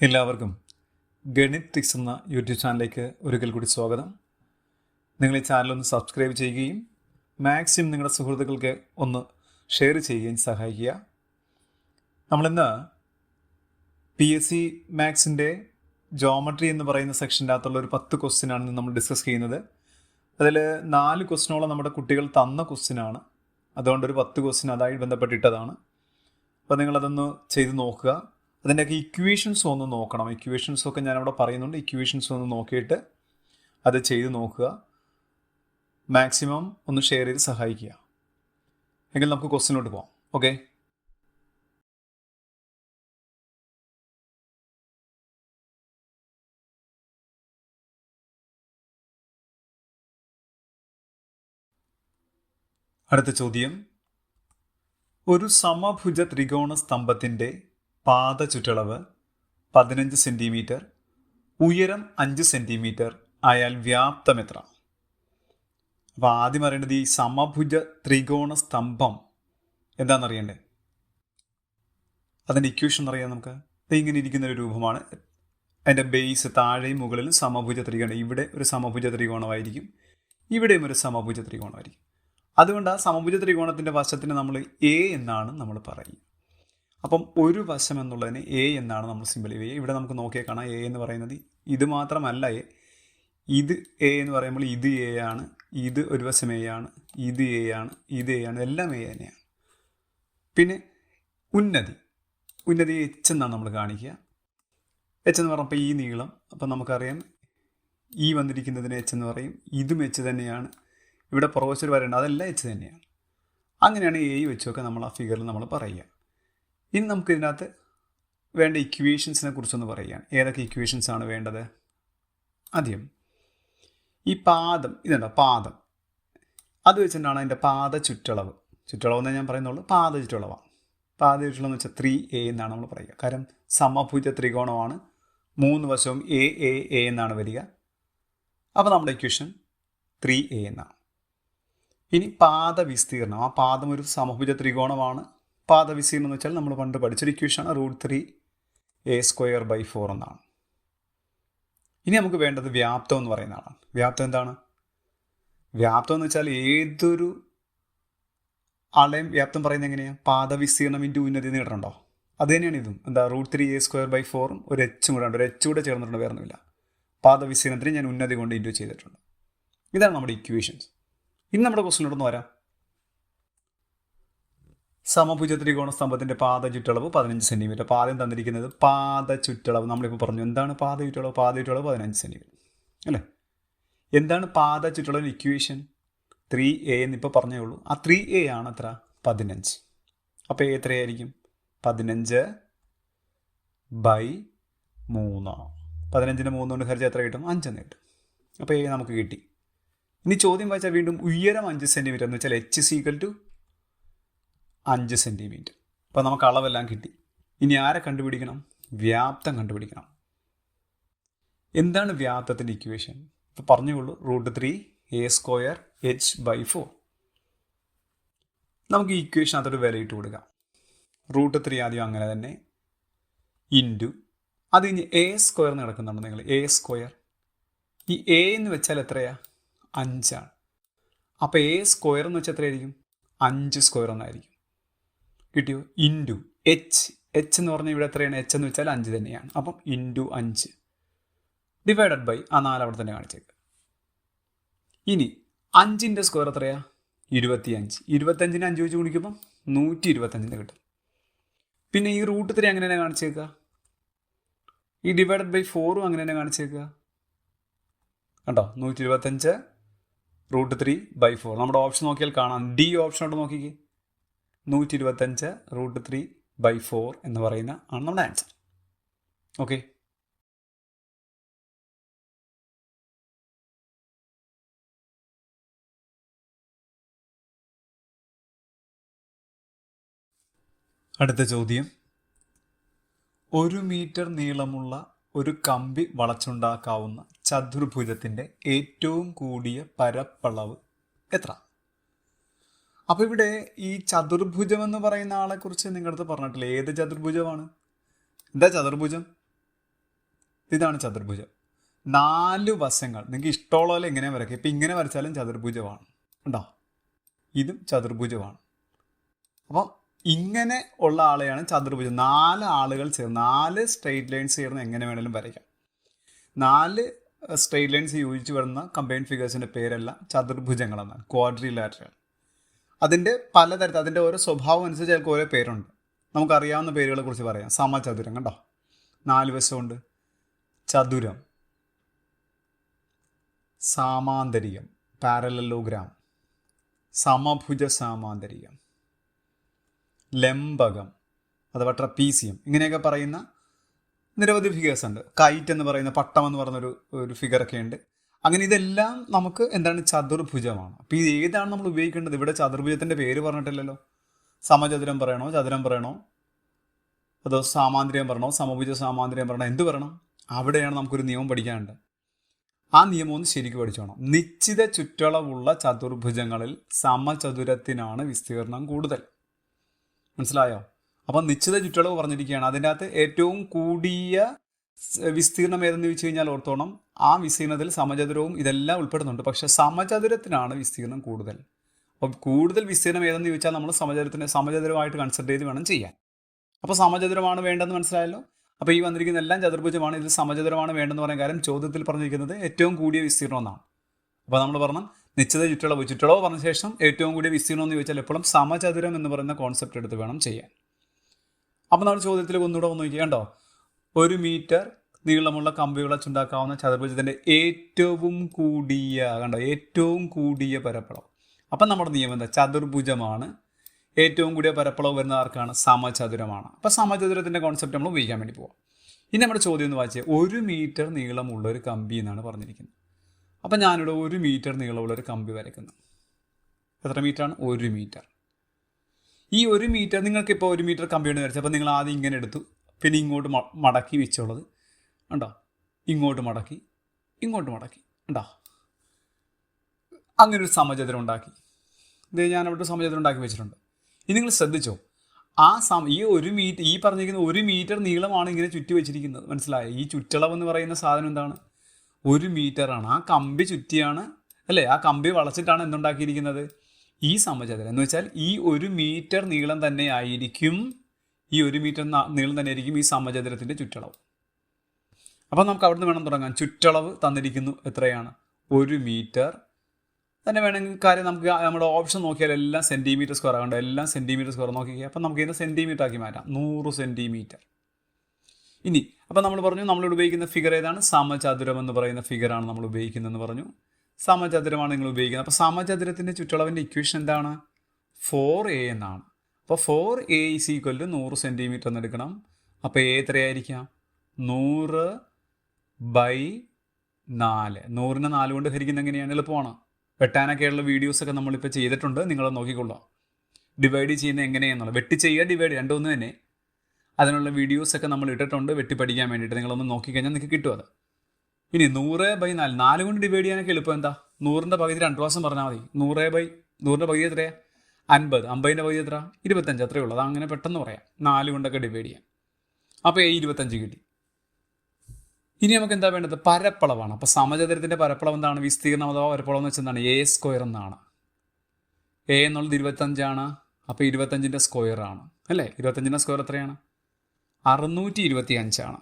എല്ലാവർക്കും ഗണിത് ടിക്സ് എന്ന യൂട്യൂബ് ചാനലിലേക്ക് ഒരിക്കൽ കൂടി സ്വാഗതം. നിങ്ങൾ ഈ ചാനലൊന്ന് സബ്സ്ക്രൈബ് ചെയ്യുകയും മാക്സിമം നിങ്ങളുടെ സുഹൃത്തുക്കൾക്ക് ഒന്ന് ഷെയർ ചെയ്യുകയും സഹായിക്കുക. നമ്മളിന്ന് PSC മാത്സിൻ്റെ ജോമെട്രി എന്ന് പറയുന്ന സെക്ഷൻ്റെ അകത്തുള്ള ഒരു 10 ക്വസ്റ്റ്യനാണ് നമ്മൾ ഡിസ്കസ് ചെയ്യുന്നത്. അതിൽ 4 ക്വസ്റ്റ്യനോളം നമ്മുടെ കുട്ടികൾ തന്ന ക്വസ്റ്റ്യനാണ്. അതുകൊണ്ടൊരു 10 ക്വസ്റ്റ്യൻ അതായി ബന്ധപ്പെട്ടിട്ടതാണ്. അപ്പോൾ നിങ്ങളതൊന്ന് ചെയ്ത് നോക്കുക. അതിൻ്റെയൊക്കെ ഇക്വേഷൻസ് ഒന്ന് നോക്കണം. ഇക്വേഷൻസൊക്കെ ഞാനവിടെ പറയുന്നുണ്ട്. ഇക്വേഷൻസ് ഒന്ന് നോക്കിയിട്ട് അത് ചെയ്ത് നോക്കുക. മാക്സിമം ഒന്ന് ഷെയർ ചെയ്ത് സഹായിക്കുക. എങ്കിൽ നമുക്ക് ക്വസ്റ്റ്യനിലോട്ട് പോകാം. ഓക്കെ, അടുത്ത ചോദ്യം. ഒരു സമഭുജ ത്രികോണ സ്തംഭത്തിൻ്റെ പാദ ചുറ്റളവ് 15 സെൻറ്റിമീറ്റർ, ഉയരം 5 സെൻറ്റിമീറ്റർ ആയാൽ വ്യാപ്തം എത്ര? അപ്പോൾ ആദ്യം അറിയേണ്ടത് ഈ സമഭുജ ത്രികോണ സ്തംഭം എന്താണെന്നറിയണ്ടേ? അതിൻ്റെ ഇക്വേഷൻ അറിയാം നമുക്ക്. ഇങ്ങനെ ഇരിക്കുന്നൊരു രൂപമാണ്. അതിൻ്റെ ബേസ് താഴെയും മുകളിലും സമഭുജ ത്രികോണം. ഇവിടെ ഒരു സമഭുജ ത്രികോണമായിരിക്കും, ഇവിടെയും ഒരു സമഭുജ ത്രികോണമായിരിക്കും. അതുകൊണ്ട് ആ സമഭുജ ത്രികോണത്തിൻ്റെ വശത്തിന് നമ്മൾ A എന്നാണ് നമ്മൾ പറയുക. അപ്പം ഒരു വശം എന്നുള്ളതിന് A എന്നാണ് നമ്മൾ സിമ്പിൾ ചെയ്യുക. ഇവിടെ നമുക്ക് നോക്കിയാൽ കാണാം A എന്ന് പറയുന്നത് ഇത് മാത്രമല്ല A. ഇത് A എന്ന് പറയുമ്പോൾ ഇത് A ആണ്, ഇത് ഒരു വശം A ആണ്, ഇത് A ആണ്, ഇത് A ആണ്, എല്ലാം A തന്നെയാണ്. പിന്നെ ഉന്നതി H എന്നാണ് നമ്മൾ കാണിക്കുക. H എന്ന് പറഞ്ഞപ്പോൾ ഈ നീളം, അപ്പം നമുക്കറിയാം ഈ വന്നിരിക്കുന്നതിന് H എന്ന് പറയും. ഇതും H തന്നെയാണ്. ഇവിടെ പുറകോശം വരേണ്ട അതെല്ലാം H തന്നെയാണ്. അങ്ങനെയാണ് A വെച്ചൊക്കെ നമ്മൾ ആ ഫിഗറിൽ നമ്മൾ പറയുക. ഇനി നമുക്ക് ഇതിനകത്ത് വേണ്ട ഇക്വേഷൻസിനെ കുറിച്ചൊന്ന് പറയുകയാണ്. ഏതൊക്കെ ഇക്വേഷൻസ് ആണ് വേണ്ടത്? ആദ്യം ഈ പാദം, ഇതുണ്ടോ പാദം, അത് വെച്ചിട്ടാണ് അതിൻ്റെ പാദ ചുറ്റളവ്. ചുറ്റളവെന്ന് ഞാൻ പറയുന്നുള്ളൂ, പാദ ചുറ്റളവാണ്. പാദ ചുറ്റളവ് എന്ന് വെച്ചാൽ 3A എന്നാണ് നമ്മൾ പറയുക. കാരണം സമഭുജ ത്രികോണമാണ്, 3 വശവും A എന്നാണ് വരിക. അപ്പോൾ നമ്മുടെ ഇക്വേഷൻ 3A എന്നാണ്. ഇനി പാദ വിസ്തീർണം. ആ പാദം ഒരു സമഭുജ ത്രികോണമാണ്. പാദ വിസ്തീർണം എന്ന് വെച്ചാൽ നമ്മൾ പണ്ട് പഠിച്ചൊരു ഇക്വേഷനാണ്, √3a²/4 എന്നാണ്. ഇനി നമുക്ക് വേണ്ടത് വ്യാപ്തം എന്ന് പറയുന്നതാണ്. വ്യാപ്തം എന്താണ്? വ്യാപ്തം എന്ന് വെച്ചാൽ ഏതൊരു ആളെയും വ്യാപ്തം പറയുന്നത് എങ്ങനെയാണ്? പാദ വിസ്തീർണം ഇൻറ്റു ഉന്നതി നേടണ്ടോ? അത് തന്നെയാണ് ഇതും. എന്താ √3a²/4 ഒരു എച്ചും കൂടെ ഉണ്ട്. ഒരു എച്ച് കൂടെ ചേർന്നിട്ടുണ്ട്, വേറെ ഒന്നുമില്ല. പാദ വിസ്തീർണത്തിന് ഞാൻ ഉന്നതി കൊണ്ട് ഇൻറ്റു ചെയ്തിട്ടുണ്ട്. ഇതാണ് നമ്മുടെ ഇക്വേഷൻസ്. ഇനി നമ്മുടെ ക്വസ്റ്റ്യനിലോട്ടൊന്ന് വരാം. സമഭുജ ത്രികോണ സ്തംഭത്തിൻ്റെ പാദ ചുറ്റളവ് 15 സെൻറ്റിമീറ്റർ. പാദം തന്നിരിക്കുന്നത് പാദ ചുറ്റളവ്. നമ്മളിപ്പോൾ പറഞ്ഞു എന്താണ് പാദ ചുറ്റളവ്? പാദ ചുറ്റളവ് 15 സെൻറ്റിമീറ്റർ അല്ലേ? എന്താണ് പാദ ചുറ്റളവിന് ഇക്വേഷൻ? 3A എന്നിപ്പോൾ പറഞ്ഞേ ഉള്ളൂ. ആ 3A ആണ് എത്ര? 15. അപ്പോൾ എത്രയായിരിക്കും? 15/3. 15ന് 3 കൊണ്ട് ഹരിച്ചാൽ എത്ര കിട്ടും? 5 എന്ന് കിട്ടും. അപ്പോൾ A നമുക്ക് കിട്ടി. ഇനി ചോദ്യം വായിച്ചാൽ വീണ്ടും ഉയരം 5 സെൻറ്റിമീറ്റർ എന്ന് വെച്ചാൽ H = 5 സെൻറ്റിമീറ്റർ. അപ്പോൾ നമുക്ക് അളവെല്ലാം കിട്ടി. ഇനി ആരെ കണ്ടുപിടിക്കണം? വ്യാപ്തം കണ്ടുപിടിക്കണം. എന്താണ് വ്യാപ്തത്തിൻ്റെ ഇക്വേഷൻ? ഇപ്പോൾ പറഞ്ഞുള്ളൂ, √3a²h/4. നമുക്ക് ഈ ഇക്വേഷൻ അതൊരു വില ഇട്ട് കൊടുക്കാം. √3 ആദ്യം അങ്ങനെ തന്നെ ഇൻറ്റു അത് കഴിഞ്ഞ് A² നടക്കുന്നുണ്ട്. നിങ്ങൾ A². ഈ A എന്ന് വെച്ചാൽ എത്രയാണ്? 5 ആണ്. അപ്പോൾ A² എന്ന് വെച്ചാൽ എത്രയായിരിക്കും? 5² എന്നായിരിക്കും. കിട്ടിയോ? ഇൻറ്റു H എന്ന് പറഞ്ഞാൽ ഇവിടെ എത്രയാണ്? H എന്ന് വെച്ചാൽ 5 തന്നെയാണ്. അപ്പം ഇൻറ്റു 5 ഡിവൈഡഡ് ബൈ ആ 4 അവിടെ തന്നെ കാണിച്ചേക്ക്. ഇനി 5ൻ്റെ സ്ക്വയർ എത്രയാണ്? 25. 25ന് 5 വെച്ച് ഗുണിക്കുമ്പം 125 കിട്ടും. പിന്നെ ഈ √3 അങ്ങനെ തന്നെ കാണിച്ചേക്കുക. ഈ ഡിവൈഡഡ് ബൈ 4ഉം അങ്ങനെ തന്നെ കാണിച്ചേക്കുക. കണ്ടോ? 125 √3/4. നമ്മുടെ ഓപ്ഷൻ നോക്കിയാൽ കാണാം. D ഓപ്ഷനോട്ട് നോക്കിക്കേ. 125 √3/4 എന്ന് പറയുന്ന ആണ് നമ്മുടെ ആൻസർ. ഓക്കെ, അടുത്ത ചോദ്യം. 1 മീറ്റർ നീളമുള്ള ഒരു കമ്പി വളച്ചുണ്ടാക്കാവുന്ന ചതുർഭുജത്തിൻ്റെ ഏറ്റവും കൂടിയ പരപ്പളവ് എത്ര? അപ്പോൾ ഇവിടെ ഈ ചതുർഭുജം എന്ന് പറയുന്ന ആളെക്കുറിച്ച് നിങ്ങളുടെ അടുത്ത് പറഞ്ഞിട്ടില്ല. ഏത് ചതുർഭുജമാണ്? എന്താ ചതുർഭുജം? ഇതാണ് ചതുർഭുജം. 4 വശങ്ങൾ നിങ്ങൾക്ക് ഇഷ്ടമുള്ള പോലെ എങ്ങനെ വരയ്ക്കുക. ഇപ്പം ഇങ്ങനെ വരച്ചാലും ചതുർഭുജമാണ്. ഉണ്ടോ? ഇതും ചതുർഭുജമാണ്. അപ്പം ഇങ്ങനെ ഉള്ള ആളെയാണ് ചതുർഭുജം. 4 ആളുകൾ ചേർന്ന് 4 സ്ട്രെയിറ്റ് ലൈൻസ് ചേർന്ന് എങ്ങനെ വേണമെങ്കിലും വരയ്ക്കാം. 4 സ്ട്രെയിറ്റ് ലൈൻസ് യോജിച്ച് വരുന്ന കമ്പൈൻഡ് ഫിഗേഴ്സിൻ്റെ പേരെല്ലാം ചതുർഭുജങ്ങളെന്നാണ്, ക്വാഡ്രിലാറ്ററൽ. അതിൻ്റെ പലതരത്തിൽ അതിൻ്റെ ഓരോ സ്വഭാവം അനുസരിച്ച് അതിൽക്ക് ഓരോ പേരുണ്ട്. നമുക്കറിയാവുന്ന പേരുകളെ കുറിച്ച് പറയാം. സമചതുരം കണ്ടോ, 4 വശമുണ്ട്. ചതുരം, സാമാന്തരികം, പാരലലോഗ്രാം, സമഭുജ സാമാന്തരികം, ലംബകം അഥവാ ട്രപ്പീസിയം, ഇങ്ങനെയൊക്കെ പറയുന്ന നിരവധി ഫിഗേഴ്സ് ഉണ്ട്. കൈറ്റ് എന്ന് പറയുന്ന പട്ടം എന്ന് പറയുന്നൊരു ഫിഗറൊക്കെ ഉണ്ട്. അങ്ങനെ ഇതെല്ലാം നമുക്ക് എന്താണ്, ചതുർഭുജമാണ്. അപ്പോൾ ഇത് ഏതാണ് നമ്മൾ ഉപയോഗിക്കേണ്ടത്? ഇവിടെ ചതുർഭുജത്തിൻ്റെ പേര് പറഞ്ഞിട്ടില്ലല്ലോ. സമചതുരം പറയണോ, ചതുരം പറയണോ, അതോ സാമാന്തരികം പറയണോ, സമഭുജ സാമാന്തരികം പറയണോ, എന്ത് പറയണം? അവിടെയാണ് നമുക്കൊരു നിയമം പഠിക്കാനുണ്ട്. ആ നിയമം ഒന്ന് ശരിക്കും പഠിച്ചോണം. നിശ്ചിത ചുറ്റളവുള്ള ചതുർഭുജങ്ങളിൽ സമചതുരത്തിനാണ് വിസ്തീർണം കൂടുതൽ. മനസ്സിലായോ? അപ്പം നിശ്ചിത ചുറ്റളവ് പറഞ്ഞിരിക്കുകയാണ്. അതിൻ്റെ അകത്ത് ഏറ്റവും കൂടിയ വിസ്തീർണം ഏതെന്ന് ചോദിച്ചു കഴിഞ്ഞാൽ ഓർത്തോണം, ആ വിസ്തീർണത്തിൽ സമചതുരവും ഇതെല്ലാം ഉൾപ്പെടുന്നുണ്ട്. പക്ഷെ സമചതുരത്തിനാണ് വിസ്തീർണം കൂടുതൽ. അപ്പം കൂടുതൽ വിസ്തീർണം ഏതെന്ന് ചോദിച്ചാൽ നമ്മൾ സമചതുരമായിട്ട് കൺസിഡർ ചെയ്ത് വേണം ചെയ്യാൻ. അപ്പോൾ സമചതുരമാണ് വേണ്ടതെന്ന് മനസ്സിലായല്ലോ. അപ്പോൾ ഈ വന്നിരിക്കുന്ന എല്ലാം ചതുർഭുജമാണ്. ഇത് സമചതുരമാണ് വേണ്ടെന്ന് പറയാൻ കാര്യം ചോദ്യത്തിൽ പറഞ്ഞിരിക്കുന്നത് ഏറ്റവും കൂടിയ വിസ്തീർണം എന്നാണ്. അപ്പോൾ നമ്മൾ പറഞ്ഞു നിശ്ചിത ചുറ്റളവ് പറഞ്ഞ ശേഷം ഏറ്റവും കൂടിയ വിസ്തീർണം എന്ന് ചോദിച്ചാൽ എപ്പോഴും സമചതുരം എന്ന് പറയുന്ന കോൺസെപ്റ്റ് എടുത്ത് വേണം ചെയ്യാൻ. അപ്പോൾ നമ്മൾ ചോദ്യത്തിൽ ഒന്നുകൂടെ ഒന്ന് നോക്കിയാൽ കണ്ടോ, 1 മീറ്റർ നീളമുള്ള കമ്പികൾ വെച്ചുണ്ടാക്കാവുന്ന ചതുർഭുജത്തിൻ്റെ ഏറ്റവും കൂടിയ പരപ്പളവ്. അപ്പം നമ്മുടെ നിയമം എന്താ? ചതുർഭുജമാണ്. ഏറ്റവും കൂടിയ പരപ്പളവ് വരുന്ന ആർക്കാണ്? സമചതുരമാണ്. അപ്പോൾ സമചതുരത്തിൻ്റെ കോൺസെപ്റ്റ് നമ്മൾ ഉപയോഗിക്കാൻ വേണ്ടി പോവാം. ഇനി നമ്മുടെ ചോദ്യം എന്ന് വായിച്ചാൽ 1 മീറ്റർ നീളമുള്ള ഒരു കമ്പി എന്നാണ് പറഞ്ഞിരിക്കുന്നത്. അപ്പം ഞാനിവിടെ 1 മീറ്റർ നീളമുള്ള ഒരു കമ്പി വരയ്ക്കുന്നു. എത്ര മീറ്ററാണ്? 1 മീറ്റർ. ഈ 1 മീറ്റർ നിങ്ങൾക്കിപ്പോൾ 1 മീറ്റർ കമ്പിയോട് വരച്ചപ്പോൾ നിങ്ങൾ ആദ്യം ഇങ്ങനെ എടുത്തു, പിന്നെ ഇങ്ങോട്ട് മടക്കി വെച്ചുള്ളത് ഉണ്ടോ, ഇങ്ങോട്ട് മടക്കി ഉണ്ടോ, അങ്ങനെ ഒരു സമചതുരം ഉണ്ടാക്കി. ഇത് ഞാൻ അവിടെ സമചതുരം ഉണ്ടാക്കി വെച്ചിട്ടുണ്ട്. ഇനി നിങ്ങൾ ശ്രദ്ധിച്ചോ, ഈ 1 മീറ്റർ, ഈ പറഞ്ഞിരിക്കുന്ന 1 മീറ്റർ നീളമാണ് ഇങ്ങനെ ചുറ്റി വെച്ചിരിക്കുന്നത്. മനസ്സിലായോ? ഈ ചുറ്റളവ് എന്ന് പറയുന്ന സാധനം എന്താണ്? 1 മീറ്ററാണ്. ആ കമ്പി ചുറ്റിയാണ് അല്ലേ, ആ കമ്പി വളച്ചിട്ടാണ് എന്തുണ്ടാക്കിയിരിക്കുന്നത്? ഈ സമചതുരം എന്ന് വെച്ചാൽ ഈ 1 മീറ്റർ നീളം തന്നെ ആയിരിക്കും, ഈ 1 മീറ്റർ നീളം തന്നെ ആയിരിക്കും ഈ സമചതുരത്തിൻ്റെ ചുറ്റളവ്. അപ്പം നമുക്ക് അവിടുന്ന് വേണം തുടങ്ങാൻ. ചുറ്റളവ് തന്നിരിക്കുന്നു എത്രയാണ്? 1 മീറ്റർ തന്നെ വേണമെങ്കിൽ കാര്യം നമുക്ക് നമ്മുടെ ഓപ്ഷൻ നോക്കിയാൽ എല്ലാം സെൻറ്റിമീറ്റർ സ്ക്വയർ ആകണ്ട, എല്ലാം സെൻറ്റിമീറ്റർ സ്ക്വയർ നോക്കിയാൽ അപ്പം നമുക്ക് ഇതിനെ സെൻറ്റിമീറ്റർ ആക്കി മാറ്റാം. 100 സെൻറ്റിമീറ്റർ. ഇനി അപ്പം നമ്മൾ പറഞ്ഞു നമ്മളിവിടെ ഉപയോഗിക്കുന്ന ഫിഗർ ഏതാണ്? സമചതുരം എന്ന് പറയുന്ന ഫിഗറാണ് നമ്മൾ ഉപയോഗിക്കുന്നതെന്ന് പറഞ്ഞു. സമചതുരമാണ് നിങ്ങൾ ഉപയോഗിക്കുന്നത്. അപ്പോൾ സമചതുരത്തിൻ്റെ ചുറ്റളവിൻ്റെ ഇക്വേഷൻ എന്താണ്? 4a എന്നാണ്. അപ്പോൾ 4a = 100 സെൻറ്റിമീറ്റർ എന്ന് എടുക്കണം. അപ്പോൾ a എത്രയായിരിക്കാം? 100/4. 100നെ 4 കൊണ്ട് ഹരിക്കുന്നത് എങ്ങനെയാണ്? എളുപ്പമാണ്. വെട്ടാനൊക്കെയുള്ള വീഡിയോസൊക്കെ നമ്മളിപ്പോൾ ചെയ്തിട്ടുണ്ട്, നിങ്ങളത് നോക്കിക്കൊള്ളാം. ഡിവൈഡ് ചെയ്യുന്നത് എങ്ങനെയാണെന്നുള്ളത്, വെട്ടി ചെയ്യുക ഡിവൈഡ് രണ്ടൊന്ന് തന്നെ, അതിനുള്ള വീഡിയോസൊക്കെ നമ്മൾ ഇട്ടിട്ടുണ്ട് വെട്ടി പഠിക്കാൻ വേണ്ടിയിട്ട്. നിങ്ങളൊന്ന് നോക്കിക്കഴിഞ്ഞാൽ നിങ്ങൾക്ക് കിട്ടും അത്. ഇനി 100/4, 4 കൊണ്ട് ഡിവൈഡ് ചെയ്യാനൊക്കെ എളുപ്പം. എന്താ? 100ൻ്റെ പകുതി 2 പ്രാവശ്യം പറഞ്ഞാൽ മതി. 100/100ൻ്റെ പകുതി എത്രയാണ്? 50. 50ൻ്റെ പകുതി എത്ര? 25. അത്രയേ ഉള്ളൂ. അത് അങ്ങനെ പെട്ടെന്ന് പറയാം. 4 കൊണ്ടൊക്കെ ഡിവൈഡ് ചെയ്യാം. അപ്പോൾ 25 കിട്ടി. ഇനി നമുക്ക് എന്താ വേണ്ടത്? പരപ്പളവാണ്. അപ്പോൾ സമചതുരത്തിൻ്റെ പരപ്പളവ് എന്താണ്? വിസ്തീർണം അഥവാ പരപ്പളവ് എന്ന് വെച്ചാൽ എന്താണ്? a² എന്നാണ്. a എന്നുള്ളത് 25ആണ്. അപ്പോൾ 25ൻ്റെ സ്ക്വയർ ആണ് അല്ലേ? 25ൻ്റെ സ്ക്വയർ എത്രയാണ്? 625 ആണ്.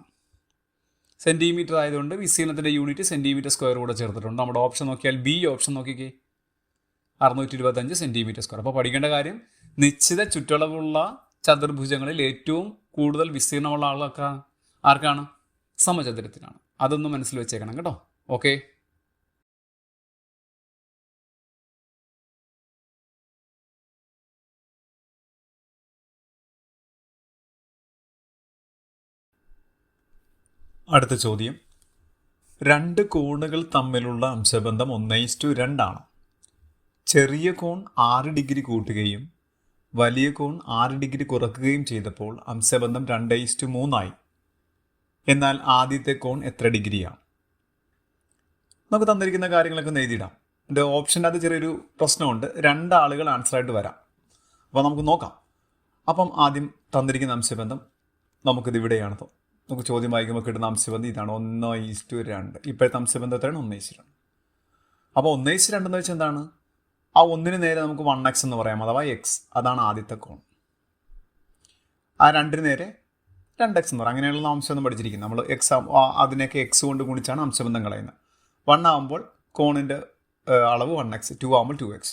സെൻറ്റിമീറ്റർ ആയതുകൊണ്ട് വിസ്തീർണത്തിൻ്റെ യൂണിറ്റ് സെൻറ്റിമീറ്റർ സ്ക്വയർ കൂടെ ചേർത്തിട്ടുണ്ട്. നമ്മുടെ ഓപ്ഷൻ നോക്കിയാൽ ബി ഓപ്ഷൻ നോക്കിക്കേ, 625 സെൻറ്റിമീറ്റർ സ്ക്വയർ. അപ്പോൾ പഠിക്കേണ്ട കാര്യം, നിശ്ചിത ചുറ്റളവുള്ള ചതുർഭുജങ്ങളിൽ ഏറ്റവും കൂടുതൽ വിസ്തീർണമുള്ള ആർക്കാണ്? സമചതുരത്തിനാണ്. അതൊന്ന് മനസ്സിൽ വെച്ചേക്കണം കേട്ടോ. ഓക്കെ. അടുത്ത ചോദ്യം, 2 കോണുകൾ തമ്മിലുള്ള അംശബന്ധം 1:2 ആണ്. ചെറിയ കോൺ 6 ഡിഗ്രി കൂട്ടുകയും വലിയ കോൺ 6 ഡിഗ്രി കുറയ്ക്കുകയും ചെയ്തപ്പോൾ അംശബന്ധം 2:3 ആയി. എന്നാൽ ആദ്യത്തെ കോൺ എത്ര ഡിഗ്രിയാണ്? നമുക്ക് തന്നിരിക്കുന്ന കാര്യങ്ങളൊക്കെ എഴുതിയിടാം. എൻ്റെ ഓപ്ഷൻ്റെ അത് ചെറിയൊരു പ്രശ്നമുണ്ട്. 2 ആളുകൾ ആൻസറായിട്ട് വരാം. അപ്പോൾ നമുക്ക് നോക്കാം. അപ്പം ആദ്യം തന്നിരിക്കുന്ന അംശബന്ധം നമുക്കിത് ഇവിടെയാണ് നമുക്ക് ചോദ്യം വായിക്കുമ്പോൾ കിട്ടുന്ന അംശബന്ധം ഇതാണ് 1:2. ഇപ്പോഴത്തെ അംശബന്ധം എത്രയാണ്? 1:2. അപ്പോൾ 1:2 എന്ന് വെച്ചാൽ എന്താണ്? ആ ഒന്നിന് നേരെ നമുക്ക് 1x എന്ന് പറയാം, അഥവാ എക്സ്. അതാണ് ആദ്യത്തെ കോൺ. ആ 2-ന് നേരെ 2x എന്ന് പറയാം. അങ്ങനെയുള്ള അംശബന്ധം പഠിച്ചിരിക്കുന്നത് നമ്മൾ. എക്സ് അതിനെയൊക്കെ എക്സ് കൊണ്ട് ഗുണിച്ചാണ് അംശബന്ധം കളയുന്നത്. 1 ആകുമ്പോൾ കോണിൻ്റെ അളവ് 1x, 2 ആകുമ്പോൾ 2x.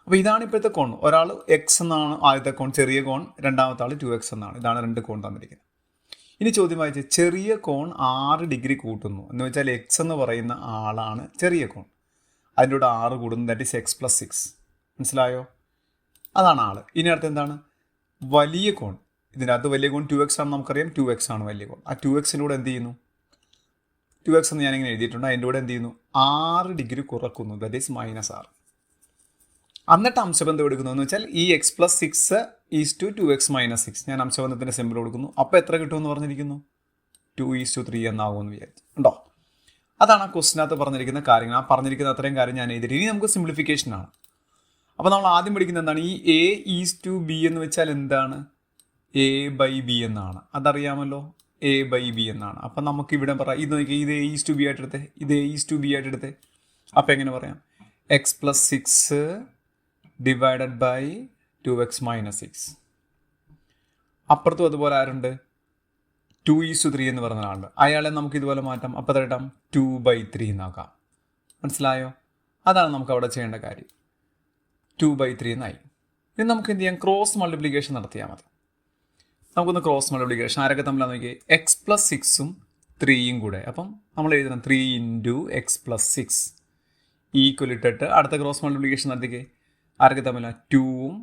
അപ്പോൾ ഇതാണ് ഇപ്പോഴത്തെ കോൺ. ഒരാൾ എക്സ് എന്നാണ് ആദ്യത്തെ കോൺ, ചെറിയ കോൺ. രണ്ടാമത്തെ ആൾ 2x എന്നാണ്. ഇതാണ് 2 കോൺ തന്നിരിക്കുന്നത്. ഇനി ചോദ്യം വായിച്ച്, ചെറിയ കോൺ 6 ഡിഗ്രി കൂട്ടുന്നു എന്ന് വെച്ചാൽ എക്സ് എന്ന് പറയുന്ന ആളാണ് ചെറിയ കോൺ. അതിൻ്റെ കൂടെ 6 കൂടുന്നു, ദാറ്റ് ഈസ് x + 6. മനസ്സിലായോ? അതാണ് ആൾ. ഇനി അടുത്ത് എന്താണ്? വലിയ കോൺ. ഇതിനകത്ത് വലിയ കോൺ 2x ആണെന്ന് നമുക്കറിയാം. 2x ആണ് വലിയ കോൺ. ആ 2xലൂടെ എന്ത് ചെയ്യുന്നു? 2x എന്ന് ഞാനിങ്ങനെ എഴുതിയിട്ടുണ്ട്. അതിൻ്റെ കൂടെ എന്ത് ചെയ്യുന്നു? 6 ഡിഗ്രി കുറക്കുന്നു, ദാറ്റ് ഈസ് -6. എന്നിട്ട് അംശബന്ധം എടുക്കുന്നു എന്ന് വെച്ചാൽ ഈ x + 6 = 2x - 6. ഞാൻ അംശബന്ധത്തിൻ്റെ സിമ്പിൾ കൊടുക്കുന്നു. അപ്പോൾ എത്ര കിട്ടുമെന്ന് പറഞ്ഞിരിക്കുന്നു? 2:3 എന്നാകുമെന്ന് വിചാരിച്ചു. ഉണ്ടോ? അതാണ് ആ ക്വസ്റ്റിനകത്ത് പറഞ്ഞിരിക്കുന്ന കാര്യങ്ങൾ. ആ പറഞ്ഞിരിക്കുന്ന അത്രയും കാര്യം ഞാൻ എഴുതിയിട്ട് ഇനി നമുക്ക് സിംപ്ലിഫിക്കേഷനാണ്. അപ്പോൾ നമ്മൾ ആദ്യം പഠിക്കുന്നത് എന്താണ്? ഈ a:b എന്ന് വെച്ചാൽ എന്താണ്? a/b എന്നാണ്. അതറിയാമല്ലോ, a/b എന്നാണ്. അപ്പം നമുക്ക് ഇവിടെ പറയാം, ഇത് നോക്കി, ഇത് a:b ആയിട്ട് എടുത്തേ, ഇത് a:b ആയിട്ട് എടുത്തേ. അപ്പം എങ്ങനെ പറയാം? x + 6 divided by 2x - 6. അപ്പുറത്തും അതുപോലെ ആരുണ്ട്? 2:3 എന്ന് പറഞ്ഞ ആളുണ്ട്. അയാളെ നമുക്ക് ഇതുപോലെ മാറ്റാം. അപ്പോൾ എത്ര 2/3 എന്നാക്കാം. മനസ്സിലായോ? അതാണ് നമുക്ക് അവിടെ ചെയ്യേണ്ട കാര്യം. 2/3 എന്നായി. ഇനി നമുക്ക് എന്ത് ചെയ്യാം? ക്രോസ് മൾട്ടിപ്ലിക്കേഷൻ നടത്തിയാൽ മതി. നമുക്കൊന്ന് ക്രോസ് മൾട്ടിപ്ലിക്കേഷൻ ആരൊക്കെ തമ്മിലാന്ന് നോക്കി? x + 6ഉം 3യും കൂടെ. അപ്പം നമ്മൾ എഴുതണം 3 × x + 6 ഈക്വൽ ഇട്ടിട്ട് അടുത്ത ക്രോസ് മൾട്ടിപ്ലിക്കേഷൻ നടത്തിക്കേ. ആരൊക്കെ തമ്മിലാണ്? 2ഉം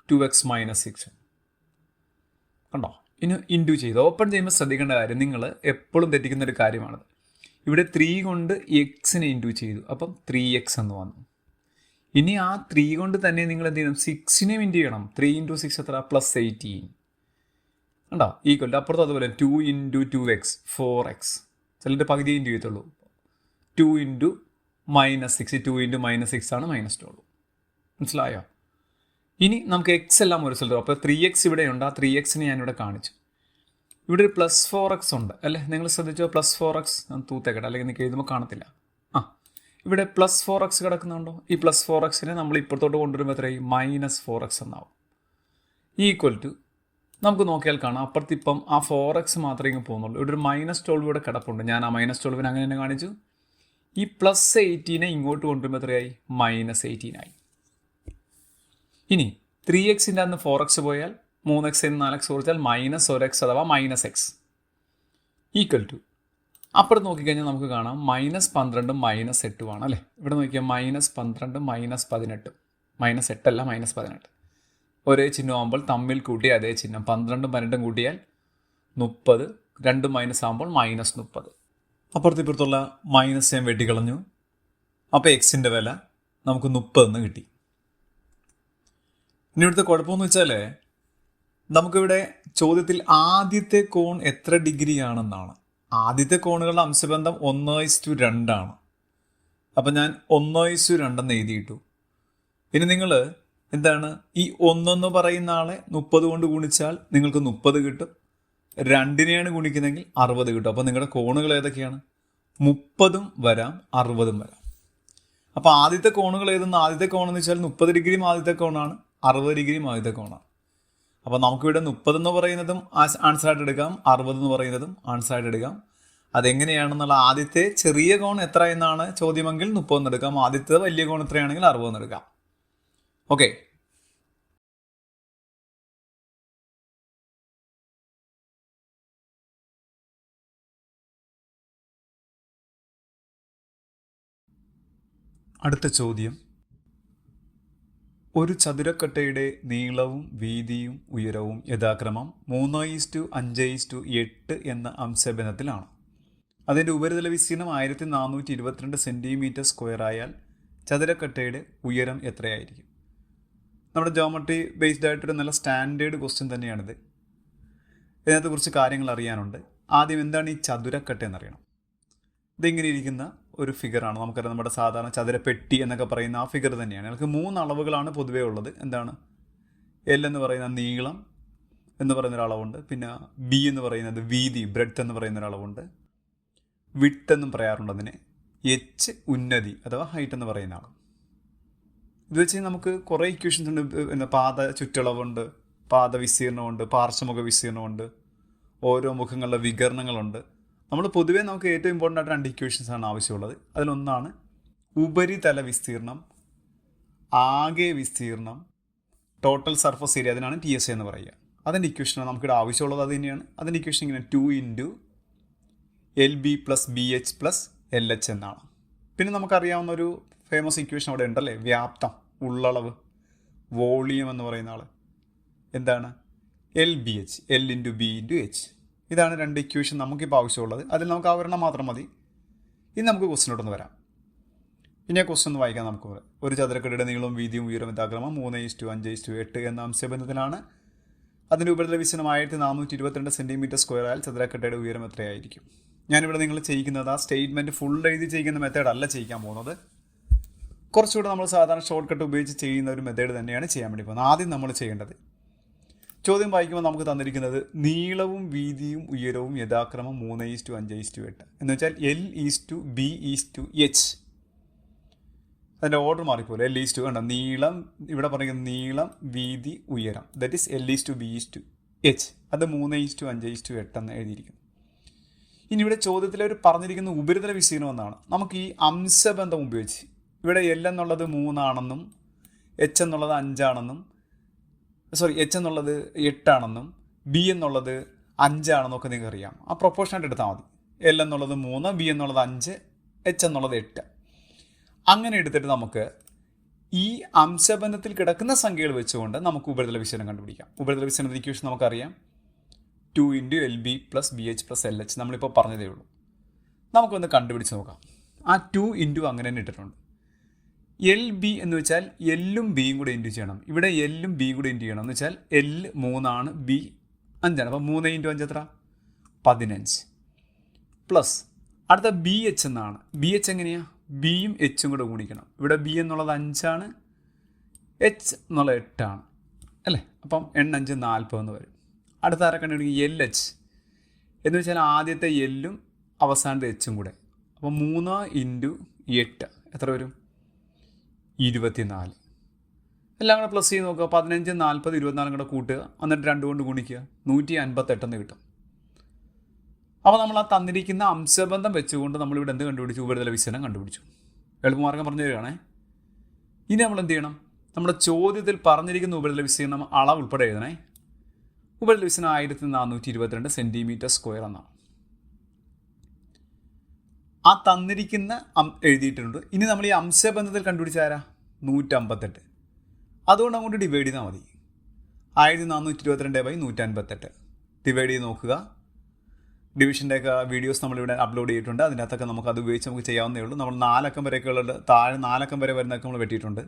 2x - 6ഉം. കണ്ടോ? ഇനി ഇൻറ്റു ചെയ്ത് ഓപ്പൺ ചെയ്യുമ്പോൾ ശ്രദ്ധിക്കേണ്ട കാര്യം, നിങ്ങൾ എപ്പോഴും തെറ്റിക്കുന്ന ഒരു കാര്യമാണത്. ഇവിടെ 3 കൊണ്ട് എക്സിനെ ഇൻറ്റു ചെയ്തു, അപ്പം 3x എന്ന് വന്നു. ഇനി ആ 3 കൊണ്ട് തന്നെ നിങ്ങൾ എന്ത് ചെയ്യണം? 6നെയും ഇൻറ്റു ചെയ്യണം. 3 × 6 എത്ര? +18. കണ്ടോ? ഈക്വൽ. അപ്പുറത്ത് അതുപോലെ 2 × 2x 4x. ചിലരുടെ പകുതി ഇൻറ്റു ചെയ്യത്തുള്ളൂ. 2 × -6, 2 × -6 ആണ് -2 ഉള്ളൂ. മനസ്സിലായോ? ഇനി നമുക്ക് എക്സ് എല്ലാം ഒരു സ്ഥലത്ത്. അപ്പോൾ 3x ഇവിടെയുണ്ട്. ആ 3xനെ ഞാനിവിടെ കാണിച്ചു. ഇവിടെ ഒരു +4x ഉണ്ട് അല്ലേ? നിങ്ങൾ ശ്രദ്ധിച്ചോ? +4x. ഞാൻ തൂത്തേക്കട്ടെ, അല്ലെങ്കിൽ നിങ്ങൾക്ക് എഴുതുമ്പോൾ കാണത്തില്ല. ഇവിടെ +4x കിടക്കുന്നുണ്ടോ? ഈ +4xനെ നമ്മൾ ഇപ്പുറത്തോട്ട് കൊണ്ടുവരുമ്പോൾ എത്രയായി? -4x എന്നാവും. ഈക്വൽ ടു നമുക്ക് നോക്കിയാൽ കാണാം, അപ്പുറത്ത് ഇപ്പം ആ 4x മാത്രമേ ഇങ്ങ് പോകുന്നുള്ളൂ. ഇവിടെ ഒരു -12 ഇവിടെ കിടപ്പുണ്ട്. ഞാൻ ആ -12നെ അങ്ങനെ തന്നെ കാണിച്ചു. ഈ +18നെ ഇങ്ങോട്ട് കൊണ്ടുവരുമ്പോൾ എത്രയായി? -18 ആയി. ഇനി 3xൻ്റെ അന്ന് 4x പോയാൽ 3x 4x കുറച്ചാൽ -1x അഥവാ -x ഈക്വൽ ടു അപ്പുറത്ത് നോക്കിക്കഴിഞ്ഞാൽ നമുക്ക് കാണാം -12ഉം -8ഉം ആണ് അല്ലേ? ഇവിടെ നോക്കിയാൽ -12 -18 -8 അല്ല -18 ഒരേ ചിഹ്നം ആകുമ്പോൾ തമ്മിൽ കൂട്ടി അതേ ചിഹ്നം. 12ഉം 12ഉം കൂട്ടിയാൽ 30, 2 മൈനസ് ആകുമ്പോൾ -30. അപ്പുറത്ത് ഇപ്പുറത്തുള്ള മൈനസ് ഞാൻ വെട്ടിക്കളഞ്ഞു. അപ്പോൾ എക്സിൻ്റെ വില നമുക്ക് 30 എന്ന് കിട്ടി. ഇനി ഇവിടുത്തെ കുഴപ്പമെന്ന് വെച്ചാൽ നമുക്കിവിടെ ചോദ്യത്തിൽ ആദ്യത്തെ കോൺ എത്ര ഡിഗ്രി ആണെന്നാണ്. ആദ്യത്തെ കോണുകളുടെ അംശബന്ധം 1:2 ആണ്. അപ്പം ഞാൻ 1:2 എന്ന് എഴുതിയിട്ടു. ഇനി നിങ്ങൾ എന്താണ് ഈ 1 എന്ന് പറയുന്ന ആളെ 30 കൊണ്ട് ഗുണിച്ചാൽ നിങ്ങൾക്ക് 30 കിട്ടും. 2നെയാണ് ഗുണിക്കുന്നതെങ്കിൽ 60 കിട്ടും. അപ്പോൾ നിങ്ങളുടെ കോണുകൾ ഏതൊക്കെയാണ്? 30ഉം വരാം, 60ഉം വരാം. അപ്പോൾ ആദ്യത്തെ കോണുകൾ ഏതെന്ന്? ആദ്യത്തെ കോണെന്ന് വെച്ചാൽ 30 ഡിഗ്രിയും ആദ്യത്തെ കോണാണ്, 60 ഡിഗ്രിയും ആദ്യത്തെ കോണാണ്. അപ്പോൾ നമുക്കിവിടെ 30 എന്ന് പറയുന്നതും ആൻസറായിട്ട് എടുക്കാം, 60 എന്ന് പറയുന്നതും ആൻസറായിട്ട് എടുക്കാം. അതെങ്ങനെയാണെന്നുള്ള ആദ്യത്തെ ചെറിയ കോൺ എത്ര എന്നാണ് ചോദ്യമെങ്കിൽ 30 എന്ന് എടുക്കാം. ആദ്യത്തെ വലിയ കോൺ എത്രയാണെങ്കിൽ 60 എന്ന് എടുക്കാം. ഓക്കെ. അടുത്ത ചോദ്യം, ഒരു ചതുരക്കട്ടയുടെ നീളവും വീതിയും ഉയരവും യഥാക്രമം 3:5:8 എന്ന അംശബന്ധത്തിലാണ്. അതിൻ്റെ ഉപരിതല വിസ്തീർണം 1422 സെൻറ്റിമീറ്റർ സ്ക്വയർ ആയാൽ ചതുരക്കട്ടയുടെ ഉയരം എത്രയായിരിക്കും? നമ്മുടെ ജോമെട്രി ബേസ്ഡ് ആയിട്ടൊരു നല്ല സ്റ്റാൻഡേർഡ് ക്വസ്റ്റ്യൻ തന്നെയാണിത്. ഇതിനകത്ത് കുറച്ച് കാര്യങ്ങൾ അറിയാനുണ്ട്. ആദ്യം എന്താണ് ഈ ചതുരക്കട്ട എന്നറിയണം. ഇതിങ്ങനെ ഇരിക്കുന്ന ഒരു ഫിഗറാണ്. നമുക്കറിയാം നമ്മുടെ സാധാരണ ചതുരപ്പെട്ടി എന്നൊക്കെ പറയുന്ന ആ ഫിഗർ തന്നെയാണ്. ഞങ്ങൾക്ക് 3 അളവുകളാണ് പൊതുവേ ഉള്ളത്. എന്താണ്? L എന്ന് പറയുന്ന നീളം, എന്ന് പറയുന്ന ഒരളവുണ്ട്. പിന്നെ ബി എന്ന് പറയുന്നത് വീതി, ബ്രെഡ്ത്ത് എന്ന് പറയുന്ന ഒരളവുണ്ട്. വിട്ട് എന്നും പറയാറുണ്ട് അതിനെ. എച്ച് ഉന്നതി അഥവാ ഹൈറ്റ് എന്ന് പറയുന്ന ആൾ. ഇത് വെച്ച് നമുക്ക് കുറേ ഇക്വേഷൻസ് ഉണ്ട്. പിന്നെ പാദ ചുറ്റളവുണ്ട്, പാദ വിസ്തീർണമുണ്ട്, പാർശ്വമുഖ വിസ്തീർണമുണ്ട്, ഓരോ മുഖങ്ങളുടെ വികരണങ്ങളുണ്ട്. നമ്മൾ പൊതുവേ നമുക്ക് ഏറ്റവും ഇമ്പോർട്ടൻ്റ് ആയിട്ട് 2 ഇക്വേഷൻസ് ആണ് ആവശ്യമുള്ളത്. അതിലൊന്നാണ് ഉപരിതല വിസ്തീർണം, ആകെ വിസ്തീർണം, ടോട്ടൽ സർഫസ് ഏരിയ. അതിനാണ് TSA എന്ന് പറയുക. അതിൻ്റെ ഇക്വേഷനാണ് നമുക്കിവിടെ ആവശ്യമുള്ളത്. അത് തന്നെയാണ് അതിൻ്റെ ഇക്വേഷൻ ഇങ്ങനെ 2 × LB + BH + LH എന്നാണ്. പിന്നെ നമുക്കറിയാവുന്ന ഒരു ഫേമസ് ഇക്വേഷൻ അവിടെ ഉണ്ടല്ലേ, വ്യാപ്തം, ഉള്ളളവ്, വോളിയം എന്ന് പറയുന്ന ആൾ. എന്താണ്? LBH, L × B × H. ഇതാണ് 2 ഇക്വേഷൻ നമുക്കിപ്പോൾ ആവശ്യമുള്ളത്. അതിൽ നമുക്ക് ആവരണം മാത്രം മതി. ഇനി നമുക്ക് ക്വസ്റ്റിനോട്ടൊന്ന് വരാം. ഇനി ആ ക്വസ്റ്റൻ ഒന്ന് വായിക്കാം നമുക്ക്. ഒരു ചതുരക്കട്ടയുടെ നീളവും വീതിയും ഉയരം യഥാക്രമം 3:5:8 എന്ന അംശബന്ധത്തിലാണ്. അതിൻ്റെ ഉപരിതല വിസ്തീർണം 1422 cm² ആയാൽ ചതുരക്കട്ടയുടെ ഉയരം എത്രയായിരിക്കും? ഞാനിവിടെ നിങ്ങൾ ചെയ്യിക്കുന്നത് ആ സ്റ്റേറ്റ്മെൻറ്റ് ഫുൾ എഴുതി ചെയ്യുന്ന മെത്തേഡ് അല്ല ചെയ്യിക്കാൻ പോകുന്നത്. കുറച്ചുകൂടെ നമ്മൾ സാധാരണ ഷോർട്ട് കട്ട് ഉപയോഗിച്ച് ചെയ്യുന്ന ഒരു മെത്തേഡ് തന്നെയാണ് ചെയ്യാൻ വേണ്ടി പോകുന്നത്. ആദ്യം നമ്മൾ ചെയ്യേണ്ടത്, ചോദ്യം വായിക്കുമ്പോൾ നമുക്ക് തന്നിരിക്കുന്നത് നീളവും വീതിയും ഉയരവും യഥാക്രമം 3:5:8 എന്ന് വെച്ചാൽ L:B:H. അതിൻ്റെ ഓർഡർ മാറിപ്പോലെ. L:, കണ്ട നീളം, ഇവിടെ പറയുന്നത് നീളം, വീതി, ഉയരം, ദറ്റ് ഈസ് L:B:H. അത് 3:5:8 എന്ന് എഴുതിയിരിക്കുന്നു. ഇനി ഇവിടെ ചോദ്യത്തിൽ അവർ പറഞ്ഞിരിക്കുന്ന ഉപരിതല വിസ്തീർണം എന്നാണ്. നമുക്ക് ഈ അംശബന്ധം ഉപയോഗിച്ച് ഇവിടെ L എന്നുള്ളത് 3 ആണെന്നും H എന്നുള്ളത് 5 ആണെന്നും H എന്നുള്ളത് 8 ആണെന്നും B എന്നുള്ളത് 5 ആണെന്നും ഒക്കെ നിങ്ങൾക്ക് അറിയാം. ആ പ്രൊപ്പോർഷനായിട്ട് എടുത്താൽ മതി. L എന്നുള്ളത് 3, B എന്നുള്ളത് 5, H എന്നുള്ളത് 8. അങ്ങനെ എടുത്തിട്ട് നമുക്ക് ഈ അംശബന്ധത്തിൽ കിടക്കുന്ന സംഖ്യകൾ വെച്ചുകൊണ്ട് നമുക്ക് ഉപരിതല വിസ്തീർണം കണ്ടുപിടിക്കാം. ഉപരിതല വിസ്തീർണത്തിൻ്റെ ഇക്വേഷൻ നമുക്കറിയാം. 2 × LB + BH + LH. നമ്മളിപ്പോൾ പറഞ്ഞതേ ഉള്ളൂ. നമുക്കൊന്ന് കണ്ടുപിടിച്ച് നോക്കാം. ആ 2 × അങ്ങനെ തന്നെ ഇട്ടിട്ടുണ്ട്. LB എന്ന് വെച്ചാൽ L-ഉം B-യും കൂടെ ഇൻറ്റു ചെയ്യണം. ഇവിടെ L-ഉം B-യും കൂടെ ഇൻറ്റു ചെയ്യണം. എന്ന് വെച്ചാൽ L 3 ആണ്, B 5 ആണ്. അപ്പോൾ 3 × 5 എത്ര? 15. പ്ലസ് അടുത്ത BH എന്നാണ്. BH എങ്ങനെയാണ്? B-യും H-ഉം കൂടെ ഗുണിക്കണം. ഇവിടെ B എന്നുള്ളത് 5 ആണ്, H എന്നുള്ളത് 8 ആണ് അല്ലേ? അപ്പം 8 5 40 എന്ന് വരും. അടുത്ത ആരെ കണ്ടുപിടിക്കും? LH എന്ന് വെച്ചാൽ ആദ്യത്തെ L-ഉം അവസാനത്തെ H-ഉം കൂടെ. അപ്പോൾ 3 × 8 എത്ര വരും? 24. എല്ലാം കൂടെ പ്ലസ് ചെയ്ത് നോക്കുക. 15, 40, 24 കൂടെ കൂട്ടുക. എന്നിട്ട് 2 കൊണ്ട് ഗുണിക്കുക. 158 എന്ന് കിട്ടും. അപ്പോൾ നമ്മൾ ആ തന്നിരിക്കുന്ന അംശബന്ധം വെച്ചുകൊണ്ട് നമ്മളിവിടെ എന്ത് കണ്ടുപിടിച്ചു? ഉപരിതല വിസ്തീർണം കണ്ടുപിടിച്ചു. എളുപ്പമാർഗ്ഗം പറഞ്ഞു തരികയാണേ. ഇനി നമ്മൾ എന്ത് ചെയ്യണം? നമ്മുടെ ചോദ്യത്തിൽ പറഞ്ഞിരിക്കുന്ന ഉപരിതല വിസ്തീർണം അളവ് ഉൾപ്പെടെ എഴുതണേ. ഉപരിതല വിസ്തീർണം 1422 cm² എന്നാണ്. ആ തന്നിരിക്കുന്ന എഴുതിയിട്ടുണ്ട്. ഇനി നമ്മൾ ഈ അംശബന്ധത്തിൽ കണ്ടുപിടിച്ചാരാ? 158. അതുകൊണ്ട് അങ്ങോട്ട് ഡിവൈഡ് ചെയ്താൽ മതി. 1422/158 ഡിവൈഡ് ചെയ്ത് നോക്കുക. ഡിവിഷൻ്റെയൊക്കെ വീഡിയോസ് നമ്മളിവിടെ അപ്ലോഡ് ചെയ്തിട്ടുണ്ട്. അതിനകത്തൊക്കെ നമുക്ക് അത് ഉപയോഗിച്ച് നമുക്ക് ചെയ്യാവുന്നേ ഉള്ളൂ. നമ്മൾ 4 അക്കം വരെയൊക്കെയുള്ള താഴെ 4 അക്കം വരെ വരുന്നതൊക്കെ നമ്മൾ വെട്ടിയിട്ടുണ്ട്.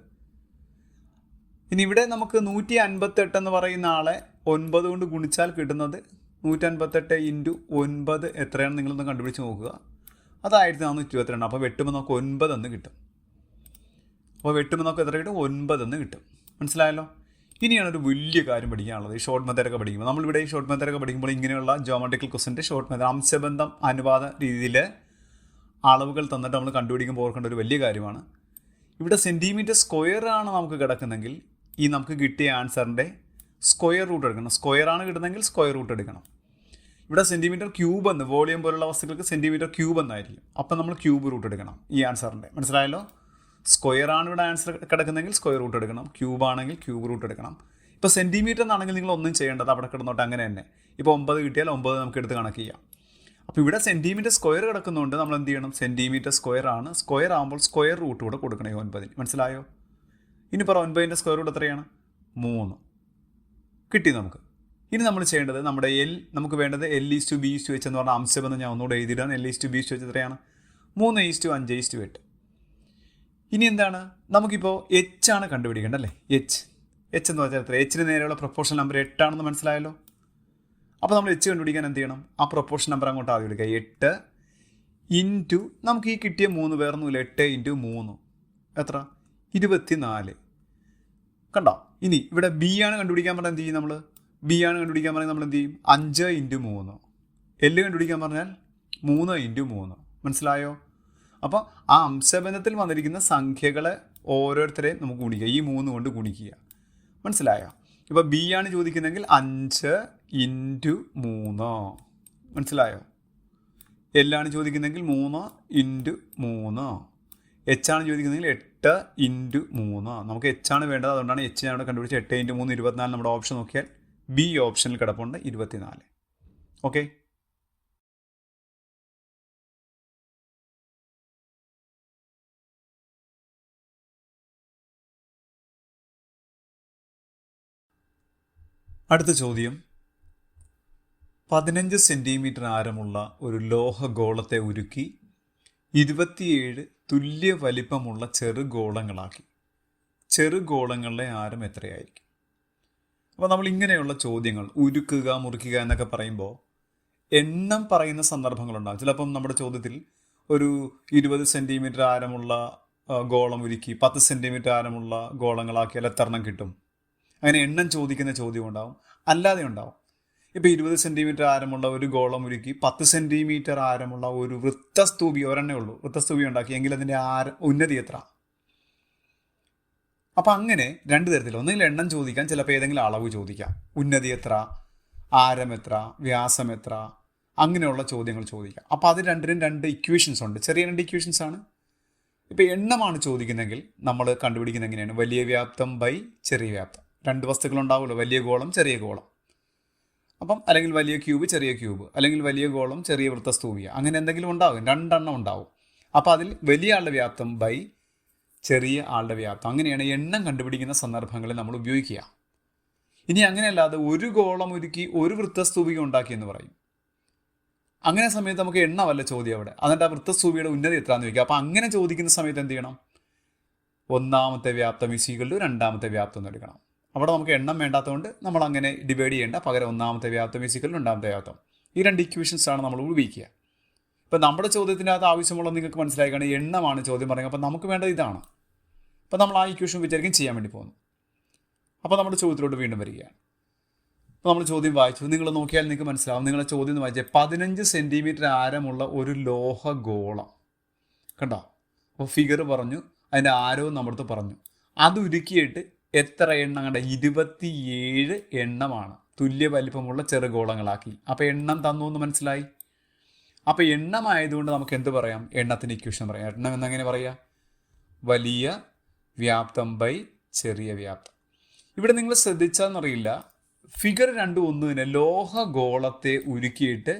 ഇനി ഇവിടെ നമുക്ക് 158 എന്ന് പറയുന്ന ആളെ 9 കൊണ്ട് ഗുണിച്ചാൽ കിട്ടുന്നത് 158 × 9 എത്രയാണെന്ന് നിങ്ങളൊന്ന് കണ്ടുപിടിച്ച് നോക്കുക. അത് 1422. അപ്പോൾ വെട്ടുമ്പോൾ നമുക്ക് 9 എന്ന് കിട്ടും. അപ്പോൾ വെട്ടുമ്പോൾ നമുക്ക് എത്ര കിട്ടും? 9 എന്ന് കിട്ടും. മനസ്സിലായല്ലോ? ഇനിയാണ് ഒരു വലിയ കാര്യം പഠിക്കാനുള്ളത്. ഈ ഷോർട്ട് മെത്തേഡൊക്കെ പഠിക്കുമ്പോൾ നമ്മളിവിടെ ഈ ഷോർട്ട് മെത്തേഡൊക്കെ പഠിക്കുമ്പോൾ ഇങ്ങനെയുള്ള ജോമെട്രിക്കൽ ക്വസ്റ്റൻ്റെ ഷോർട്ട് മെത്തേഡ് അംശബന്ധം അനുപാത രീതിയിൽ അളവുകൾ തന്നിട്ട് നമ്മൾ കണ്ടുപിടിക്കുമ്പോൾ ഓർക്കേണ്ട ഒരു വലിയ കാര്യമാണ്. ഇവിടെ സെൻറ്റിമീറ്റർ² ആണ് നമുക്ക് കിടക്കുന്നെങ്കിൽ ഈ നമുക്ക് കിട്ടിയ ആൻസറിൻ്റെ സ്ക്വയർ റൂട്ട് എടുക്കണം. സ്ക്വയറാണ് കിട്ടുന്നതെങ്കിൽ സ്ക്വയർ റൂട്ട് എടുക്കണം. ഇവിടെ cm³ എന്ന് വോളിയം പോലുള്ള വസ്തുക്കൾക്ക് cm³ എന്നായിരിക്കും. അപ്പം നമ്മൾ ക്യൂബ് റൂട്ട് എടുക്കണം ഈ ആൻസറിൻ്റെ. മനസ്സിലായല്ലോ? സ്ക്വയറാണ് ഇവിടെ ആൻസർ കിടക്കുന്നെങ്കിൽ സ്ക്വയർ റൂട്ട് എടുക്കണം. ക്യൂബാണെങ്കിൽ ക്യൂബ് റൂട്ട് എടുക്കണം. ഇപ്പോൾ സെൻറ്റിമീറ്റർ എന്നാണെങ്കിൽ നിങ്ങൾ ഒന്നും ചെയ്യേണ്ടത്, അവിടെ കിടന്നോട്ട് അങ്ങനെ തന്നെ. ഇപ്പോൾ 9 കിട്ടിയാൽ 9 നമുക്ക് എടുത്ത് കണക്ക് ചെയ്യാം. അപ്പോൾ ഇവിടെ cm² കിടക്കുന്നതുകൊണ്ട് നമ്മൾ എന്ത് ചെയ്യണം? cm² ആണ്. സ്ക്വയർ ആകുമ്പോൾ സ്ക്വയർ റൂട്ട് കൂടെ കൊടുക്കണം 9. മനസ്സിലായോ? ഇനി പറ 9ൻ്റെ സ്ക്വയർ റൂട്ട് എത്രയാണ്? 3 കിട്ടി നമുക്ക്. ഇനി നമ്മൾ ചെയ്യേണ്ടത് നമ്മുടെ നമുക്ക് വേണ്ടത് L:B:H എന്ന് പറഞ്ഞ അംശബന്ധം ഞാൻ ഒന്നുകൂടെ എഴുതിയിടാൻ. L:B:H എത്രയാണ്? 3:5:8. ഇനി എന്താണ്? നമുക്കിപ്പോൾ H ആണ് കണ്ടുപിടിക്കേണ്ടത് അല്ലേ? H എന്ന് പറഞ്ഞാൽ എത്ര? H-ന് നേരെയുള്ള പ്രൊപ്പോർഷൻ നമ്പർ 8 ആണെന്ന് മനസ്സിലായല്ലോ? അപ്പോൾ നമ്മൾ H കണ്ടുപിടിക്കാൻ എന്ത് ചെയ്യണം? ആ പ്രൊപ്പോർഷൻ നമ്പർ അങ്ങോട്ട് ആദ്യം എടുക്കുക. 8 ഇൻറ്റു നമുക്ക് ഈ കിട്ടിയ 3 വേറൊന്നുമില്ല. 8 × 3 എത്ര? 24. കണ്ടോ? ഇനി ഇവിടെ B ആണ് കണ്ടുപിടിക്കാൻ പറഞ്ഞാൽ എന്ത് ചെയ്യും? നമ്മൾ ബി ആണ് കണ്ടുപിടിക്കാൻ പറഞ്ഞാൽ നമ്മൾ എന്ത് ചെയ്യും? 5 × 3. എല്ല് കണ്ടുപിടിക്കാൻ പറഞ്ഞാൽ 3 × 3. മനസ്സിലായോ? അപ്പോൾ ആ അംശബന്ധത്തിൽ വന്നിരിക്കുന്ന സംഖ്യകളെ ഓരോരുത്തരെയും നമുക്ക് ഗുണിക്കുക, ഈ 3 കൊണ്ട് ഗുണിക്കുക. മനസ്സിലായോ? ഇപ്പോൾ ബി ആണ് ചോദിക്കുന്നതെങ്കിൽ 5 × 3. മനസ്സിലായോ? എല്ലാണ് ചോദിക്കുന്നതെങ്കിൽ 3 × 3. എച്ച് ആണ് ചോദിക്കുന്നതെങ്കിൽ 8 × 3. നമുക്ക് എച്ച് ആണ് വേണ്ടത്, അതുകൊണ്ടാണ് എച്ച് ഞാൻ ഇവിടെ കണ്ടുപിടിച്ച് 8 × 3 24. നമ്മുടെ ഓപ്ഷൻ നോക്കിയാൽ ബി ഓപ്ഷനിൽ കിടപ്പുണ്ട് 24. ഓക്കെ. അടുത്ത ചോദ്യം, 15 സെൻറ്റിമീറ്റർ ആരമുള്ള ഒരു ലോഹഗോളത്തെ ഉരുക്കി 27 തുല്യ വലിപ്പമുള്ള ചെറുഗോളങ്ങളാക്കി. ചെറുഗോളങ്ങളുടെ ആരം എത്രയായിരിക്കും? അപ്പോൾ നമ്മൾ ഇങ്ങനെയുള്ള ചോദ്യങ്ങൾ ഉരുക്കുക, മുറിക്കുക എന്നൊക്കെ പറയുമ്പോൾ എണ്ണം പറയുന്ന സന്ദർഭങ്ങളുണ്ടാകും. ചിലപ്പം നമ്മുടെ ചോദ്യത്തിൽ ഒരു 20 സെൻറ്റിമീറ്റർ ആരമുള്ള ഗോളം ഉരുക്കി 10 സെൻറ്റിമീറ്റർ ആരമുള്ള ഗോളങ്ങളാക്കിയാൽ എത്ര എണ്ണം കിട്ടും? അങ്ങനെ എണ്ണം ചോദിക്കുന്ന ചോദ്യം ഉണ്ടാവും, അല്ലാതെ ഉണ്ടാവും. ഇപ്പോൾ 20 സെൻറ്റിമീറ്റർ ആരമുള്ള ഒരു ഗോളം ഉരുക്കി 10 സെൻറ്റിമീറ്റർ ആരമുള്ള ഒരു വൃത്തസ്തൂപി, ഒരെണ്ണേ ഉള്ളൂ, വൃത്തസ്തൂപി ഉണ്ടാക്കി എങ്കിൽ അതിൻ്റെ ഉന്നതി എത്ര? അപ്പം അങ്ങനെ രണ്ട് തരത്തിൽ, ഒന്നെങ്കിൽ എണ്ണം ചോദിക്കാം, ചിലപ്പോൾ ഏതെങ്കിലും അളവ് ചോദിക്കാം, ഉന്നതി എത്ര, ആരം എത്ര, വ്യാസം എത്ര, അങ്ങനെയുള്ള ചോദ്യങ്ങൾ ചോദിക്കാം. അപ്പോൾ അത് രണ്ടിനും 2 ഇക്വേഷൻസ് ഉണ്ട്, ചെറിയ 2 ഇക്വേഷൻസ് ആണ്. ഇപ്പോൾ എണ്ണമാണ് ചോദിക്കുന്നതെങ്കിൽ നമ്മൾ കണ്ടുപിടിക്കുന്നത് എങ്ങനെയാണ്? വലിയ വ്യാപ്തം ബൈ ചെറിയ വ്യാപ്തം. 2 വസ്തുക്കളുണ്ടാവുമല്ലോ, വലിയ ഗോളം ചെറിയ ഗോളം. അപ്പം അല്ലെങ്കിൽ വലിയ ക്യൂബ് ചെറിയ ക്യൂബ്, അല്ലെങ്കിൽ വലിയ ഗോളം ചെറിയ വൃത്തസ്തൂപിക, അങ്ങനെ എന്തെങ്കിലും ഉണ്ടാകും, 2 എണ്ണം ഉണ്ടാവും. അപ്പോൾ അതിൽ വലിയ ആളുടെ വ്യാപ്തം ബൈ ചെറിയ ആളുടെ വ്യാപ്തം, അങ്ങനെയാണ് എണ്ണം കണ്ടുപിടിക്കുന്ന സന്ദർഭങ്ങളിൽ നമ്മൾ ഉപയോഗിക്കുക. ഇനി അങ്ങനെയല്ലാതെ ഒരു ഗോളം ഉരുക്കി ഒരു വൃത്തസ്തൂപിക ഉണ്ടാക്കിയെന്ന് പറയും. അങ്ങനെ സമയത്ത് നമുക്ക് എണ്ണമല്ല ചോദ്യം അവിടെ, എന്നിട്ട് ആ വൃത്തസ്തൂപിയുടെ ഉന്നതി എത്രയാണെന്ന് ചോദിക്കുക. അപ്പോൾ അങ്ങനെ ചോദിക്കുന്ന സമയത്ത് എന്ത് ചെയ്യണം? ഒന്നാമത്തെ വ്യാപ്തം = രണ്ടാമത്തെ വ്യാപ്തം എന്ന് എടുക്കണം. അവിടെ നമുക്ക് എണ്ണം വേണ്ടാത്തതുകൊണ്ട് നമ്മൾ അങ്ങനെ ഡിവൈഡ് ചെയ്യേണ്ട, പകരം ഒന്നാമത്തെ വ്യാപ്തം = രണ്ടാമത്തെ വ്യാപ്തം. ഈ 2 ഇക്വേഷൻസാണ് നമ്മൾ ഉപയോഗിക്കുക. ഇപ്പോൾ നമ്മുടെ ചോദ്യത്തിനകത്ത് ആവശ്യമുള്ളത് നിങ്ങൾക്ക് മനസ്സിലാക്കുകയാണ്, എണ്ണമാണ് ചോദ്യം പറയുന്നത്. അപ്പോൾ നമുക്ക് വേണ്ടത് ഇതാണ്. അപ്പോൾ നമ്മൾ ആ ഇക്വേഷൻ വിചാരിക്കും ചെയ്യാൻ വേണ്ടി പോകുന്നു. അപ്പോൾ നമ്മുടെ ചോദ്യത്തിലോട്ട് വീണ്ടും വരികയാണ്. അപ്പോൾ നമ്മൾ ചോദ്യം വായിച്ചു, നിങ്ങൾ നോക്കിയാൽ നിങ്ങൾക്ക് മനസ്സിലാവും. നിങ്ങളുടെ ചോദ്യം എന്ന് വായിച്ചാൽ 15 സെൻറ്റിമീറ്റർ ആരമുള്ള ഒരു ലോഹഗോളം കണ്ടോ. അപ്പോൾ ഫിഗർ പറഞ്ഞു, അതിൻ്റെ ആരവും നമ്മുടെ പറഞ്ഞു. അത് ഉരുക്കിയിട്ട് എത്ര എണ്ണം കണ്ട? 27 എണ്ണമാണ് തുല്യ വലിപ്പമുള്ള ചെറുഗോളങ്ങളാക്കി. അപ്പോൾ എണ്ണം തന്നു എന്ന് മനസ്സിലായി. അപ്പോൾ എണ്ണമായതുകൊണ്ട് നമുക്ക് എന്ത് പറയാം? എണ്ണത്തിന് ഇക്വേഷൻ പറയാം. എണ്ണം എന്നെങ്ങനെ പറയാം? വലിയ വ്യാപ്തം ബൈ ചെറിയ വ്യാപ്തം. ഇവിടെ നിങ്ങൾ ശ്രദ്ധിച്ചാന്നറിയില്ല, ഫിഗർ 2 ഒന്ന് തന്നെ. ലോഹഗോളത്തെ ഉരുക്കിയിട്ട്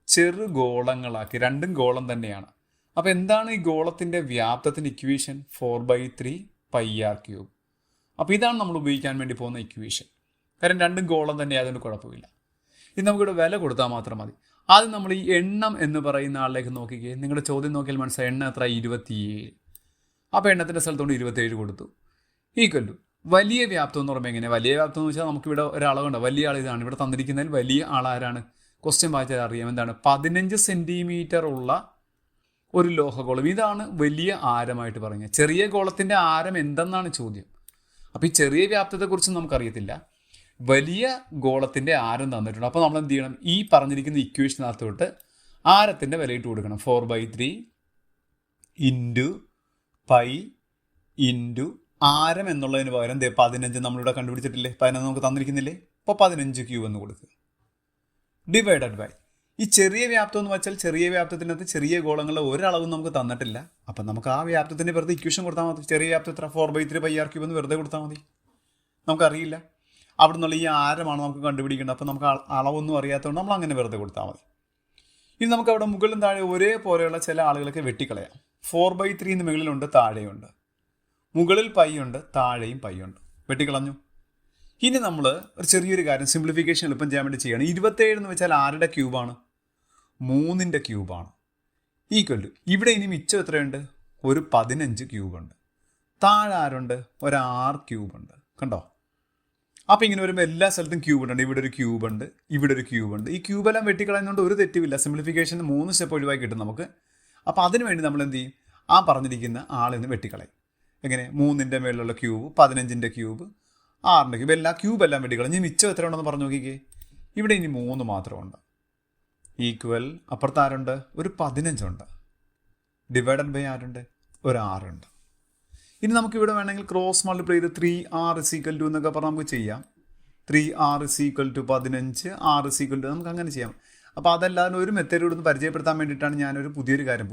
ചെറുഗോളങ്ങളാക്കി, 2ഉം ഗോളം തന്നെയാണ്. അപ്പോൾ എന്താണ് ഈ ഗോളത്തിൻ്റെ വ്യാപ്തത്തിൻ്റെ ഇക്വേഷൻ? 4/3 πr³. അപ്പോൾ ഇതാണ് നമ്മൾ ഉപയോഗിക്കാൻ വേണ്ടി പോകുന്ന ഇക്വേഷൻ. കാരണം 2ഉം ഗോളം തന്നെ ആയതുകൊണ്ട് കുഴപ്പമില്ല. ഇത് നമുക്കിവിടെ വില കൊടുത്താൽ മാത്രം മതി. ആദ്യം നമ്മൾ ഈ എണ്ണം എന്ന് പറയുന്ന ആളിലേക്ക് നോക്കിക്കേ. നിങ്ങളുടെ ചോദ്യം നോക്കിയാൽ മനസ്സിലായി, എണ്ണം എത്ര? 27. അപ്പോൾ എണ്ണത്തിൻ്റെ സ്ഥലത്തോണ്ട് 27 കൊടുത്തു. ഈക്വൽ ടു വലിയ വ്യാപ്തം എന്ന് പറയുമ്പോൾ എങ്ങനെ? വലിയ വ്യാപ്തം എന്ന് വെച്ചാൽ നമുക്കിവിടെ ഒരളവുണ്ട്, വലിയ ആൾ ഇതാണ്. ഇവിടെ തന്നിരിക്കുന്നതിൽ വലിയ ആളാരാണ്? ക്വസ്റ്റ്യൻ വായിച്ചാൽ അറിയാം എന്താണ്. 15 സെൻറ്റിമീറ്റർ ഉള്ള ഒരു ലോഹഗോളം, ഇതാണ് വലിയ ആരമായിട്ട് പറയുന്നത്. ചെറിയ ഗോളത്തിൻ്റെ ആരം എന്തെന്നാണ് ചോദ്യം. അപ്പോൾ ഈ ചെറിയ വ്യാപ്തത്തെക്കുറിച്ച് നമുക്കറിയത്തില്ല, വലിയ ഗോളത്തിൻ്റെ ആരം തന്നിട്ടുണ്ട്. അപ്പോൾ നമ്മൾ എന്ത് ചെയ്യണം? ഈ പറഞ്ഞിരിക്കുന്ന ഇക്വേഷനകത്തോട്ട് ആരത്തിൻ്റെ വിലയിട്ട് കൊടുക്കണം. 4/3 × π × ആരം എന്നുള്ളതിന് പകരം 15 നമ്മളിവിടെ കണ്ടുപിടിച്ചിട്ടില്ലേ? 15 നമുക്ക് തന്നിരിക്കുന്നില്ലേ? അപ്പോൾ 15³ എന്ന് കൊടുക്കുക. ഡിവൈഡഡ് ബൈ ഈ ചെറിയ വ്യാപ്തം എന്ന് വെച്ചാൽ ചെറിയ വ്യാപ്തത്തിനകത്ത് ചെറിയ ഗോളങ്ങളുടെ ഒരളവും നമുക്ക് തന്നിട്ടില്ല. അപ്പം നമുക്ക് ആ വ്യാപ്തത്തിൻ്റെ വെറുതെ ഇക്വേഷൻ കൊടുത്താൽ മതി. ചെറിയ വ്യാപ്തം എത്ര? 4/3 πr³ എന്ന് വെറുതെ കൊടുത്താൽ മതി. നമുക്കറിയില്ല, അവിടെ നിന്നുള്ള ഈ ആരമാണ് നമുക്ക് കണ്ടുപിടിക്കേണ്ടത്. അപ്പം നമുക്ക് അളവൊന്നും അറിയാത്തതുകൊണ്ട് നമ്മൾ അങ്ങനെ വെറുതെ കൊടുത്താൽ മതി. ഇനി നമുക്ക് അവിടെ മുകളിലും താഴെ ഒരേപോലെയുള്ള ചില ആളുകളൊക്കെ വെട്ടിക്കളയാം. 4/3 എന്ന് മുകളിലുണ്ട്, താഴെയുണ്ട്. മുകളിൽ π ഉണ്ട്, താഴെയും π ഉണ്ട്. വെട്ടിക്കളഞ്ഞു. ഇനി നമ്മൾ ഒരു ചെറിയൊരു കാര്യം സിംപ്ലിഫിക്കേഷൻ എളുപ്പം ചെയ്യാൻ വേണ്ടി ചെയ്യണം. 27 എന്ന് വെച്ചാൽ ആരുടെ ക്യൂബാണ്? 3ൻ്റെ ക്യൂബാണ്. ഈക്വൽ ടു ഇവിടെ ഇനി മിച്ചം എത്രയുണ്ട്? ഒരു 15 ക്യൂബുണ്ട്. താഴെ ആരുണ്ട്? ഒരു 6 ക്യൂബുണ്ട്. കണ്ടോ? അപ്പോൾ ഇങ്ങനെ വരുമ്പോൾ എല്ലാ സ്ഥലത്തും ക്യൂബ് ഉണ്ട്. ഇവിടെ ഒരു ക്യൂബ് ഉണ്ട്, ഇവിടെ ഒരു ക്യൂബ് ഉണ്ട്. ഈ ക്യൂബെല്ലാം വെട്ടിക്കളയുന്നതുകൊണ്ട് ഒരു തെറ്റുമില്ല. സിംപ്ലിഫിക്കേഷൻ 3 സ്റ്റെപ്പ് ഒഴിവായി കിട്ടും നമുക്ക്. അപ്പോൾ അതിന് വേണ്ടി നമ്മൾ എന്ത് ചെയ്യും? ആ പറഞ്ഞിരിക്കുന്ന ആളിൽ നിന്ന് വെട്ടിക്കളയും. എങ്ങനെ? 3ൻ്റെ മേളിലുള്ള ക്യൂബ്, 15ൻ്റെ ക്യൂബ്, 6ൻ്റെ ക്യൂബ് എല്ലാ ക്യൂബ് എല്ലാം വെട്ടിക്കളഞ്ഞ് മിച്ചം എത്ര ഉണ്ടെന്ന് പറഞ്ഞു നോക്കിക്കേ. ഇവിടെ ഇനി 3 മാത്രമുണ്ട്. ഈക്വൽ അപ്പുറത്ത് ആരുണ്ട്? ഒരു 15 ഉണ്ട്. ഡിവൈഡഡ് ബൈ ആരുണ്ട്? ഒരു 6 ഉണ്ട്. ഇനി നമുക്ക് ഇവിടെ വേണമെങ്കിൽ ക്രോസ് മൾട്ടിപ്ലൈ ചെയ്ത് 3r = എന്നൊക്കെ പറഞ്ഞാൽ നമുക്ക് ചെയ്യാം. 3r = 15, r = നമുക്ക് അങ്ങനെ ചെയ്യാം. അപ്പോൾ അതല്ലാതെ ഒരു മെത്തേഡ് ഒന്ന് പരിചയപ്പെടുത്താൻ വേണ്ടിയിട്ടാണ് ഞാനൊരു പുതിയൊരു കാര്യം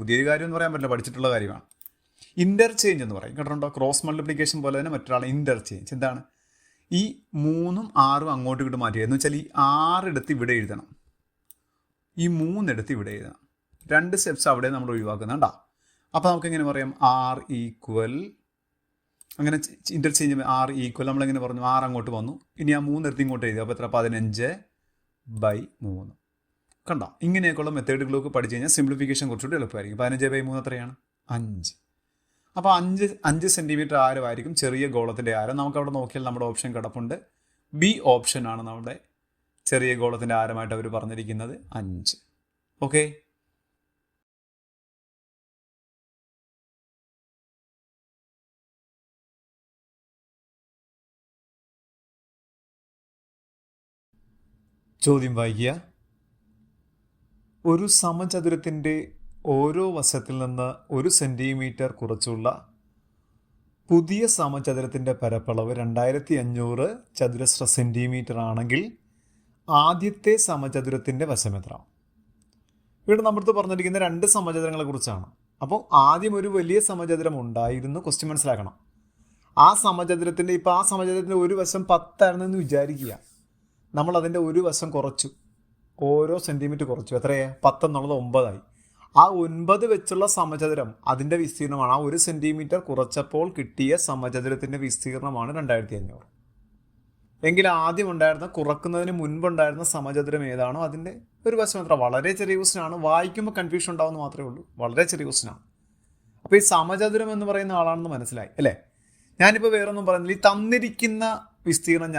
എന്ന് പറയാൻ പറ്റില്ല, പഠിച്ചിട്ടുള്ള കാര്യമാണ്. ഇൻ്റർചേഞ്ച് എന്ന് പറയും കേട്ടോ. ക്രോസ് മൾട്ടിപ്ലിക്കേഷൻ പോലെ തന്നെ മറ്റൊരാൾ ഇൻ്റർചേഞ്ച്. എന്താണ്? ഈ 3ഉം 6ഉം അങ്ങോട്ട് ഇങ്ങോട്ട് മാറ്റുക എന്ന് വെച്ചാൽ ഈ 6 എടുത്ത് ഇവിടെ എഴുതണം, ഈ 3 എടുത്ത് ഇവിടെ എഴുതണം. 2 സ്റ്റെപ്സ് അവിടെ നമ്മൾ ഒഴിവാക്കുന്നുണ്ടോ. അപ്പോൾ നമുക്ക് എങ്ങനെ പറയാം? r ഈക്വൽ, അങ്ങനെ ഇൻ്റർചേഞ്ച് r ഈക്വൽ നമ്മളെങ്ങനെ പറഞ്ഞു? 6 അങ്ങോട്ട് വന്നു, ഇനി ആ 3 എടുത്ത് ഇങ്ങോട്ട് എഴുതി. അപ്പോൾ എത്ര? 15/3. കണ്ടോ? ഇങ്ങനെയൊക്കെയുള്ള മെത്തേഡുകളൊക്കെ പഠിച്ചു കഴിഞ്ഞാൽ സിംപ്ലിഫിക്കേഷൻ കുറച്ചുകൂടി എളുപ്പമായിരിക്കും. 15/3 എത്രയാണ്? 5. അപ്പോൾ 5 സെൻറ്റിമീറ്റർ ആരമായിരിക്കും ചെറിയ ഗോളത്തിൻ്റെ ആരം. നമുക്കവിടെ നോക്കിയാൽ നമ്മുടെ ഓപ്ഷൻ കിടപ്പുണ്ട്. ബി ഓപ്ഷനാണ് നമ്മുടെ ചെറിയ ഗോളത്തിൻ്റെ ആരമായിട്ട് അവർ പറഞ്ഞിരിക്കുന്നത് 5. ഓക്കെ. ചോദ്യം വായിക്കുക. ഒരു സമചതുരത്തിൻ്റെ ഓരോ വശത്തിൽ നിന്ന് 1 സെൻറ്റിമീറ്റർ കുറച്ചുള്ള പുതിയ സമചതുരത്തിൻ്റെ പരപ്പളവ് 2500 ചതുരശ്ര സെൻറ്റിമീറ്റർ ആണെങ്കിൽ ആദ്യത്തെ സമചതുരത്തിൻ്റെ വശം എത്ര? ഇവിടെ നമ്മുടെ പറഞ്ഞിരിക്കുന്ന 2 സമചതുരങ്ങളെ കുറിച്ചാണ്. അപ്പോൾ ആദ്യം ഒരു വലിയ സമചതുരം ഉണ്ടായിരുന്നു. ക്വസ്റ്റ്യൻ മനസ്സിലാക്കണം. ആ സമചതുരത്തിൻ്റെ ഇപ്പോൾ ആ സമചതുരത്തിൻ്റെ ഒരു വശം 10 ആയിരുന്നെന്ന് വിചാരിക്കുക. നമ്മൾ അതിൻ്റെ ഒരു വശം കുറച്ചു, ഓരോ സെൻറ്റിമീറ്റർ കുറച്ചു. എത്രയാണ്? 10 എന്നുള്ളത് 9 ആയി. ആ 9 വെച്ചുള്ള സമചതുരം അതിൻ്റെ വിസ്തീർണമാണ്. ആ 1 സെൻറ്റിമീറ്റർ കുറച്ചപ്പോൾ കിട്ടിയ സമചതുരത്തിൻ്റെ വിസ്തീർണമാണ് 2500. എങ്കിൽ ആദ്യം ഉണ്ടായിരുന്ന, കുറക്കുന്നതിന് മുൻപുണ്ടായിരുന്ന സമചതുരം ഏതാണോ അതിൻ്റെ ഒരു വശം എത്ര? വളരെ ചെറിയ ക്വസ്റ്റ്യനാണ്. വായിക്കുമ്പോൾ കൺഫ്യൂഷൻ ഉണ്ടാവുമെന്ന് മാത്രമേ ഉള്ളൂ. വളരെ ചെറിയ ക്വസ്റ്റ്യനാണ്. അപ്പോൾ ഈ സമചതുരം എന്ന് പറയുന്ന ആളാണെന്ന് മനസ്സിലായി അല്ലേ? ഞാനിപ്പോൾ വേറൊന്നും പറയുന്നില്ല. ഈ തന്നിരിക്കുന്ന വിസ്തീർണം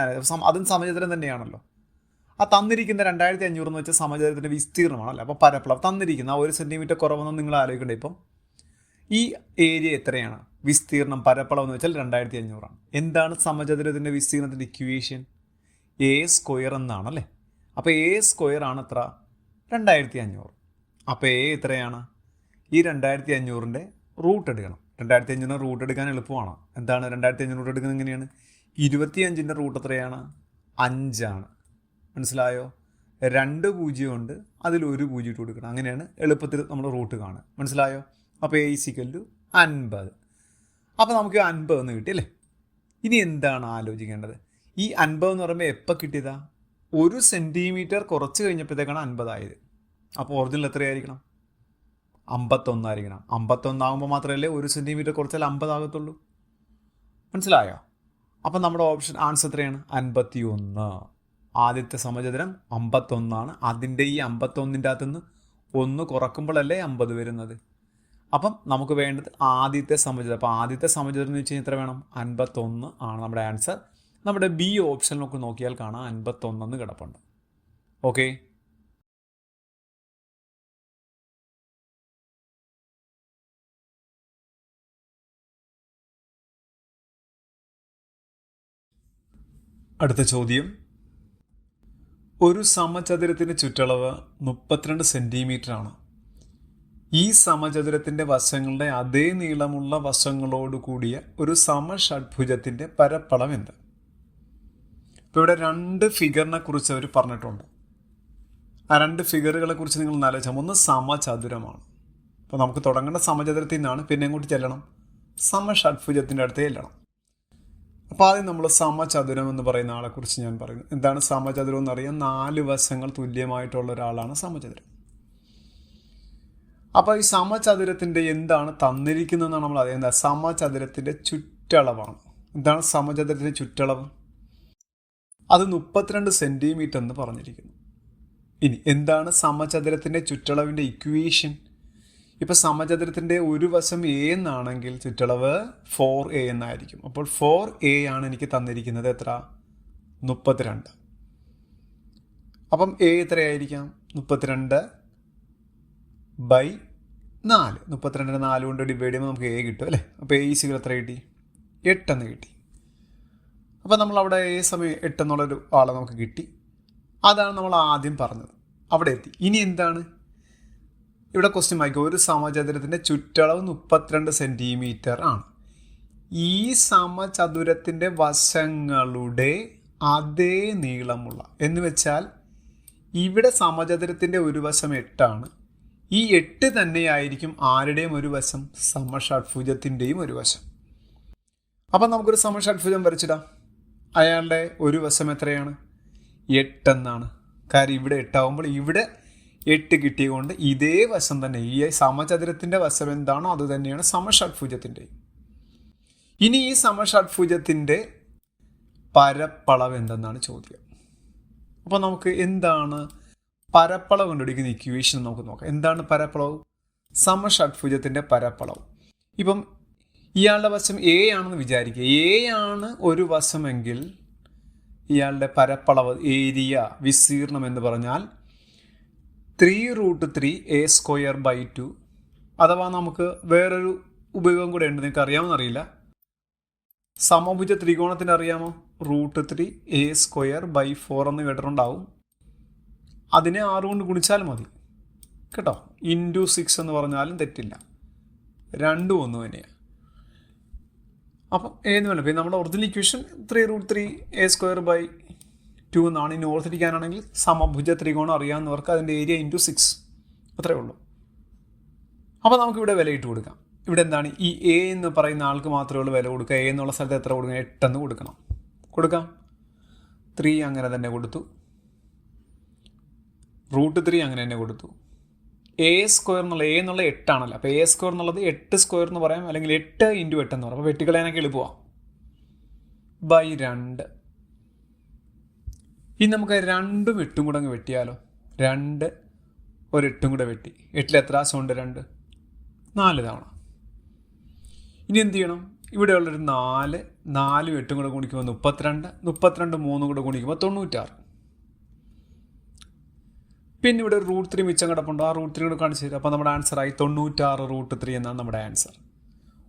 അതും സമചതുരം തന്നെയാണല്ലോ. ആ തന്നിരിക്കുന്ന 2500 എന്ന് വെച്ചാൽ സമചതുരത്തിൻ്റെ വിസ്തീർണമാണല്ലോ. അപ്പോൾ പരപ്പളവ് തന്നിരിക്കുന്ന ആ 1 സെൻറ്റിമീറ്റർ കുറവെന്ന് നിങ്ങൾ ആലോചിക്കേണ്ടത്. ഇപ്പം ഈ ഏരിയ എത്രയാണ്? വിസ്തീർണം പരപ്പളവ് എന്ന് വെച്ചാൽ 2500 ആണ്. എന്താണ് സമചതുരത്തിൻ്റെ വിസ്തീർണത്തിൻ്റെ ഇക്വേഷൻ? a² എന്നാണല്ലേ. അപ്പോൾ a² ആണ് എത്ര? 2500. അപ്പോൾ a എത്രയാണ്? ഈ 2500ൻ്റെ റൂട്ട് എടുക്കണം. 2500 റൂട്ട് എടുക്കാൻ എളുപ്പമാണ്. എന്താണ് 2500 റൂട്ട് എടുക്കുന്നത്? എങ്ങനെയാണ്? 25ൻ്റെ റൂട്ട് എത്രയാണ്? 5 ആണ്. മനസ്സിലായോ? 2 0 ഉണ്ട്, അതിൽ 1 0 ഇട്ട് കൊടുക്കണം. അങ്ങനെയാണ് എളുപ്പത്തിൽ നമ്മൾ റൂട്ട് കാണുക. മനസ്സിലായോ? അപ്പോൾ a = 50. അപ്പോൾ നമുക്ക് 50 എന്ന് കിട്ടി അല്ലേ? ഇനി എന്താണ് ആലോചിക്കേണ്ടത്? ഈ 50 എന്ന് പറയുമ്പോൾ എപ്പോൾ കിട്ടിയതാ? 1 സെൻറ്റിമീറ്റർ കുറച്ച് കഴിഞ്ഞപ്പോഴത്തേക്കാണ് 50 ആയത്. അപ്പോൾ ഒറിജിനൽ എത്രയായിരിക്കണം? 51 ആയിരിക്കണം. 51 ആകുമ്പോൾ മാത്രമല്ലേ 1 സെൻറ്റിമീറ്റർ കുറച്ചാൽ 50 ആകത്തുള്ളൂ. മനസ്സിലായോ? അപ്പം നമ്മുടെ ഓപ്ഷൻ ആൻസർ എത്രയാണ്? 51. ആദ്യത്തെ സമചതുരം 51 ആണ്. അതിൻ്റെ ഈ 51ൻ്റെ അകത്തുനിന്ന് 1 കുറക്കുമ്പോഴല്ലേ 50 വരുന്നത്. അപ്പം നമുക്ക് വേണ്ടത് ആദ്യത്തെ സമചതുരം. അപ്പോൾ ആദ്യത്തെ സമചതുരം എന്ന് വെച്ച് കഴിഞ്ഞാൽ എത്ര വേണം? 51 ആണ് നമ്മുടെ ആൻസർ. നമ്മുടെ ബി ഓപ്ഷനിലൊക്കെ നോക്കിയാൽ കാണാം 51 എന്ന് കിടപ്പുണ്ട്. ഓക്കെ. അടുത്ത ചോദ്യം. ഒരു സമചതുരത്തിൻ്റെ ചുറ്റളവ് 32 സെൻറ്റിമീറ്റർ ആണ്. ഈ സമചതുരത്തിൻ്റെ വശങ്ങളുടെ അതേ നീളമുള്ള വശങ്ങളോട് കൂടിയ ഒരു സമഷഡ്ഭുജത്തിൻ്റെ പരപ്പളവ് എന്ത്? ഇപ്പോൾ ഇവിടെ 2 ഫിഗറിനെ കുറിച്ച് അവർ പറഞ്ഞിട്ടുണ്ട്. ആ 2 ഫിഗറുകളെ കുറിച്ച് നിങ്ങൾ ആലോചിച്ചാൽ, ഒന്ന് സമചതുരമാണ്. അപ്പോൾ നമുക്ക് തുടങ്ങേണ്ട സമചതുരത്തിൽ നിന്നാണ്. പിന്നെ എങ്ങോട്ട് ചെല്ലണം? സമഷഡ്ഭുജത്തിൻ്റെ അടുത്ത് ചെല്ലണം. അപ്പോൾ ആദ്യം നമ്മൾ സമചതുരം എന്ന് പറയുന്ന ആളെക്കുറിച്ച് ഞാൻ പറയുന്നു. എന്താണ് സമചതുരം എന്നറിയാം? 4 വശങ്ങൾ തുല്യമായിട്ടുള്ള ഒരാളാണ് സമചതുരം. അപ്പോൾ ഈ സമചതുരത്തിൻ്റെ എന്താണ് തന്നിരിക്കുന്നതെന്നാണ് നമ്മൾ അറിയാം. എന്താ? സമചതുരത്തിൻ്റെ ചുറ്റളവാണ്. എന്താണ് സമചതുരത്തിൻ്റെ ചുറ്റളവ്? അത് 32 സെൻറ്റിമീറ്റർ എന്ന് പറഞ്ഞിരിക്കുന്നു. ഇനി എന്താണ് സമചതുരത്തിൻ്റെ ചുറ്റളവിൻ്റെ ഇക്വേഷൻ? ഇപ്പോൾ സമചതുരത്തിൻ്റെ ഒരു വശം a എന്നാണെങ്കിൽ ചുറ്റളവ് 4a എന്നായിരിക്കും. അപ്പോൾ 4a ആണ് എനിക്ക് തന്നിരിക്കുന്നത്. എത്ര? 32. അപ്പം a എത്രയായിരിക്കാം? 32/4. 32നെ 4 കൊണ്ട് ഡിവൈഡ് ചെയ്യുമ്പോൾ നമുക്ക് a കിട്ടും അല്ലേ? അപ്പോൾ a = എത്ര കിട്ടി? 8 എന്ന് കിട്ടി. അപ്പോൾ നമ്മൾ അവിടെ ഏ സമയം 8 എന്നുള്ളൊരു ആളെ നമുക്ക് കിട്ടി. അതാണ് നമ്മൾ ആദ്യം പറഞ്ഞത്. അവിടെ എത്തി. ഇനി എന്താണ് ഇവിടെ ക്വസ്റ്റ്യൻ വായിക്കുക. ഒരു സമചതുരത്തിൻ്റെ ചുറ്റളവ് 32 സെൻറ്റിമീറ്റർ ആണ്. ഈ സമചതുരത്തിൻ്റെ വശങ്ങളുടെ അതേ നീളമുള്ള എന്ന് വെച്ചാൽ ഇവിടെ സമചതുരത്തിൻ്റെ ഒരു വശം 8 ആണ്. ഈ 8 തന്നെയായിരിക്കും ആരുടെയും ഒരു വശം? സമഷഡ്ഭുജത്തിൻ്റെയും ഒരു വശം. അപ്പം നമുക്കൊരു സമഷഡ്ഭുജം വരച്ചിടാം. അയാളുടെ ഒരു വശം എത്രയാണ്? 8 എന്നാണ്. കാര്യം ഇവിടെ 8 ആകുമ്പോൾ ഇവിടെ 8 കിട്ടിയതുകൊണ്ട് ഇതേ വശം തന്നെ, ഈ സമചതുരത്തിൻ്റെ വശം എന്താണോ അത് തന്നെയാണ് സമഷഡ്ഭുജത്തിൻ്റെയും. ഇനി ഈ സമഷഡ്ഭുജത്തിൻ്റെ പരപ്പളവ് എന്തെന്നാണ് ചോദ്യം. അപ്പോൾ നമുക്ക് എന്താണ് പരപ്പളവ് കണ്ടുപിടിക്കുന്ന ഇക്വേഷൻ നമുക്ക് നോക്കാം. എന്താണ് പരപ്പളവ്? സമഷഡ്ഭുജത്തിൻ്റെ പരപ്പളവ്. ഇപ്പം ഇയാളുടെ വശം എ ആണെന്ന് വിചാരിക്കുക. എ ആണ് ഒരു വശമെങ്കിൽ ഇയാളുടെ പരപ്പളവ്, ഏരിയ, വിസ്തീർണം എന്ന് പറഞ്ഞാൽ 3√3a²/2. അഥവാ നമുക്ക് വേറൊരു ഉപയോഗം കൂടെ ഉണ്ട്, നിങ്ങൾക്ക് അറിയാമെന്നറിയില്ല. സമഭുജ ത്രികോണത്തിന് അറിയാമോ? √3a²/4 എന്ന് കേട്ടിട്ടുണ്ടാവും. അതിനെ 6 കൊണ്ട് ഗുണിച്ചാൽ മതി കേട്ടോ. × 6 എന്ന് പറഞ്ഞാലും തെറ്റില്ല. രണ്ടും ഒന്ന് തന്നെയാണ്. അപ്പം ഏന്ന് വേണം. പിന്നെ നമ്മുടെ ഒറിജിനൽ ഇക്വേഷൻ 3√3a²/2 എന്നാണ്. ഇനി ഓർത്തിരിക്കാനാണെങ്കിൽ സമഭുജ ത്രികോണം അറിയാവുന്നവർക്ക് അതിൻ്റെ ഏരിയ × 6 അത്രയേ ഉള്ളൂ. അപ്പോൾ നമുക്കിവിടെ വില ഇട്ട് കൊടുക്കാം. ഇവിടെ എന്താണ്? ഈ എ എന്ന് പറയുന്ന ആൾക്ക് മാത്രമേ ഉള്ളൂ വില കൊടുക്കുക. എ എന്നുള്ള സ്ഥലത്ത് എത്ര കൊടുക്കണം? 8 എന്ന് കൊടുക്കാം. 3 അങ്ങനെ തന്നെ കൊടുത്തു. √3 അങ്ങനെ തന്നെ കൊടുത്തു. a² എന്നുള്ള എ എന്നുള്ള 8 ആണല്ലോ. അപ്പോൾ a² എന്നുള്ളത് 8² എന്ന് പറയാം, അല്ലെങ്കിൽ 8 × 8 എന്ന് പറയാം. അപ്പോൾ വെട്ടിക്കളയാനൊക്കെ എളുപ്പമാണ്. /2. ഇനി നമുക്ക് 2ഉം 8ഉം കൂടെ അങ്ങ് വെട്ടിയാലോ. 2 ഒരു 8ഉം കൂടെ വെട്ടി. 8ൽ എത്ര ആശമുണ്ട്? 2 4 തവണ. ഇനി എന്ത് ചെയ്യണം? ഇവിടെയുള്ളൊരു 4 4ഉം 8ഉം കൂടെ ഗുണിക്കുമ്പോൾ 32, 32 3ഉം കൂടെ ഗുണിക്കുമ്പോൾ 96. പിന്നെ ഇവിടെ ഒരു √3 മിച്ചം കിടപ്പുണ്ട്. ആ √3 കൂടെ കാണിച്ചു തരും. അപ്പോൾ നമ്മുടെ ആൻസറായി 96√3 എന്നാണ് നമ്മുടെ ആൻസർ.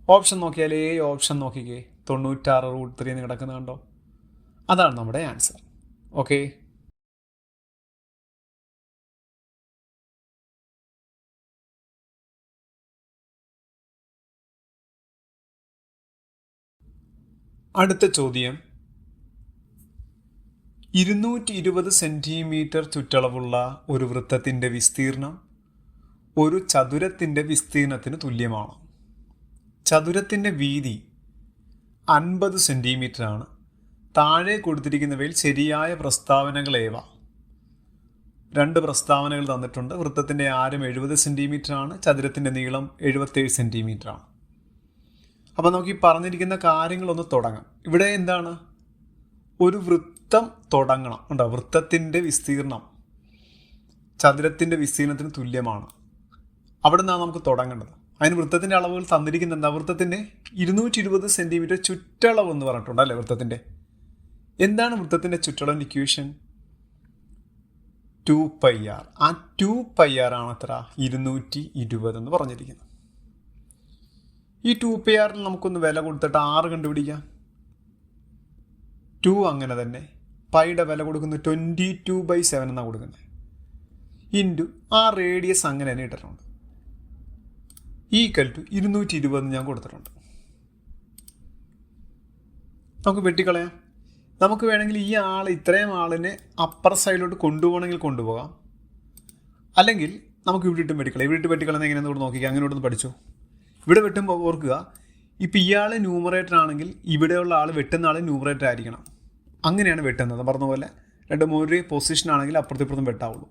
ഓപ്ഷൻ നോക്കിയാൽ ഓപ്ഷൻ നോക്കിക്കേ, 96√3 എന്ന് കിടക്കുന്നത് കണ്ടോ? അതാണ് നമ്മുടെ ആൻസർ. ഓക്കെ. അടുത്ത ചോദ്യം, 220 സെൻറ്റിമീറ്റർ ചുറ്റളവുള്ള ഒരു വൃത്തത്തിൻ്റെ വിസ്തീർണം ഒരു ചതുരത്തിൻ്റെ വിസ്തീർണത്തിന് തുല്യമാണ്. ചതുരത്തിൻ്റെ വീതി 50 സെൻറ്റിമീറ്റർ ആണ്. താഴെ കൊടുത്തിരിക്കുന്നവയിൽ ശരിയായ പ്രസ്താവനകൾ ഏവ? 2 പ്രസ്താവനകൾ തന്നിട്ടുണ്ട്. വൃത്തത്തിൻ്റെ ആരം 70 സെൻറ്റിമീറ്റർ ആണ്. ചതുരത്തിൻ്റെ നീളം 77 സെൻറ്റിമീറ്റർ ആണ്. അപ്പോൾ നമുക്ക് ഈ പറഞ്ഞിരിക്കുന്ന കാര്യങ്ങളൊന്ന് തുടങ്ങാം. ഇവിടെ എന്താണ്? ഒരു വൃത്തം തുടങ്ങണം. ഉണ്ടോ? വൃത്തത്തിൻ്റെ വിസ്തീർണം ചതുരത്തിൻ്റെ വിസ്തീർണത്തിന് തുല്യമാണ്. അവിടെ നിന്നാണ് നമുക്ക് തുടങ്ങേണ്ടത്. അതിന് വൃത്തത്തിൻ്റെ അളവുകൾ തന്നിരിക്കുന്നത് എന്താ? വൃത്തത്തിൻ്റെ 220 സെൻറ്റിമീറ്റർ ചുറ്റളവ് എന്ന് പറഞ്ഞിട്ടുണ്ട് അല്ലേ വൃത്തത്തിൻ്റെ. എന്താണ് വൃത്തത്തിൻ്റെ ചുറ്റളവിൻ്റെ ഇക്വേഷൻ? 2πr. ആ 2πr ആണ് എത്ര? 220 എന്ന് പറഞ്ഞിരിക്കുന്നത്. ഈ 2πrൽ നമുക്കൊന്ന് വില കൊടുത്തിട്ട് 6 കണ്ടുപിടിക്കാം. 2 അങ്ങനെ തന്നെ. പൈയുടെ വില കൊടുക്കുന്നത് 22/7 എന്നാണ് കൊടുക്കുന്നത്. ഇൻറ്റു ആ റേഡിയസ് അങ്ങനെ തന്നെ ഇട്ടിട്ടുണ്ട്. ഈക്വൽ ടു 220 ഞാൻ കൊടുത്തിട്ടുണ്ട്. നമുക്ക് വെട്ടിക്കളയാം. നമുക്ക് വേണമെങ്കിൽ ഈ ഇത്രയും ആളിനെ അപ്പർ സൈഡിലോട്ട് കൊണ്ടുപോകണമെങ്കിൽ കൊണ്ടുപോകാം. അല്ലെങ്കിൽ നമുക്ക് ഇവിടെ ഇട്ടും വെട്ടിക്കളയാം. ഇവിടെ ഇട്ട് വെട്ടിക്കളയുന്നത് എങ്ങനെയാണെന്ന് കൂടെ നോക്കിക്കാം. അങ്ങനെയോട്ടൊന്ന് പഠിച്ചു. ഇവിടെ വെട്ടുമ്പോൾ ഓർക്കുക, ഇപ്പം ഇയാൾ ന്യൂമറേറ്റർ ആണെങ്കിൽ ഇവിടെയുള്ള ആൾ വെട്ടുന്ന ആൾ ന്യൂമറേറ്റർ ആയിരിക്കണം. അങ്ങനെയാണ് വെട്ടുന്നത്. പറഞ്ഞ പോലെ 2 ഒരു പൊസിഷൻ ആണെങ്കിൽ അപ്പുറത്തിപ്പുറത്തും വെട്ടാവുള്ളൂ.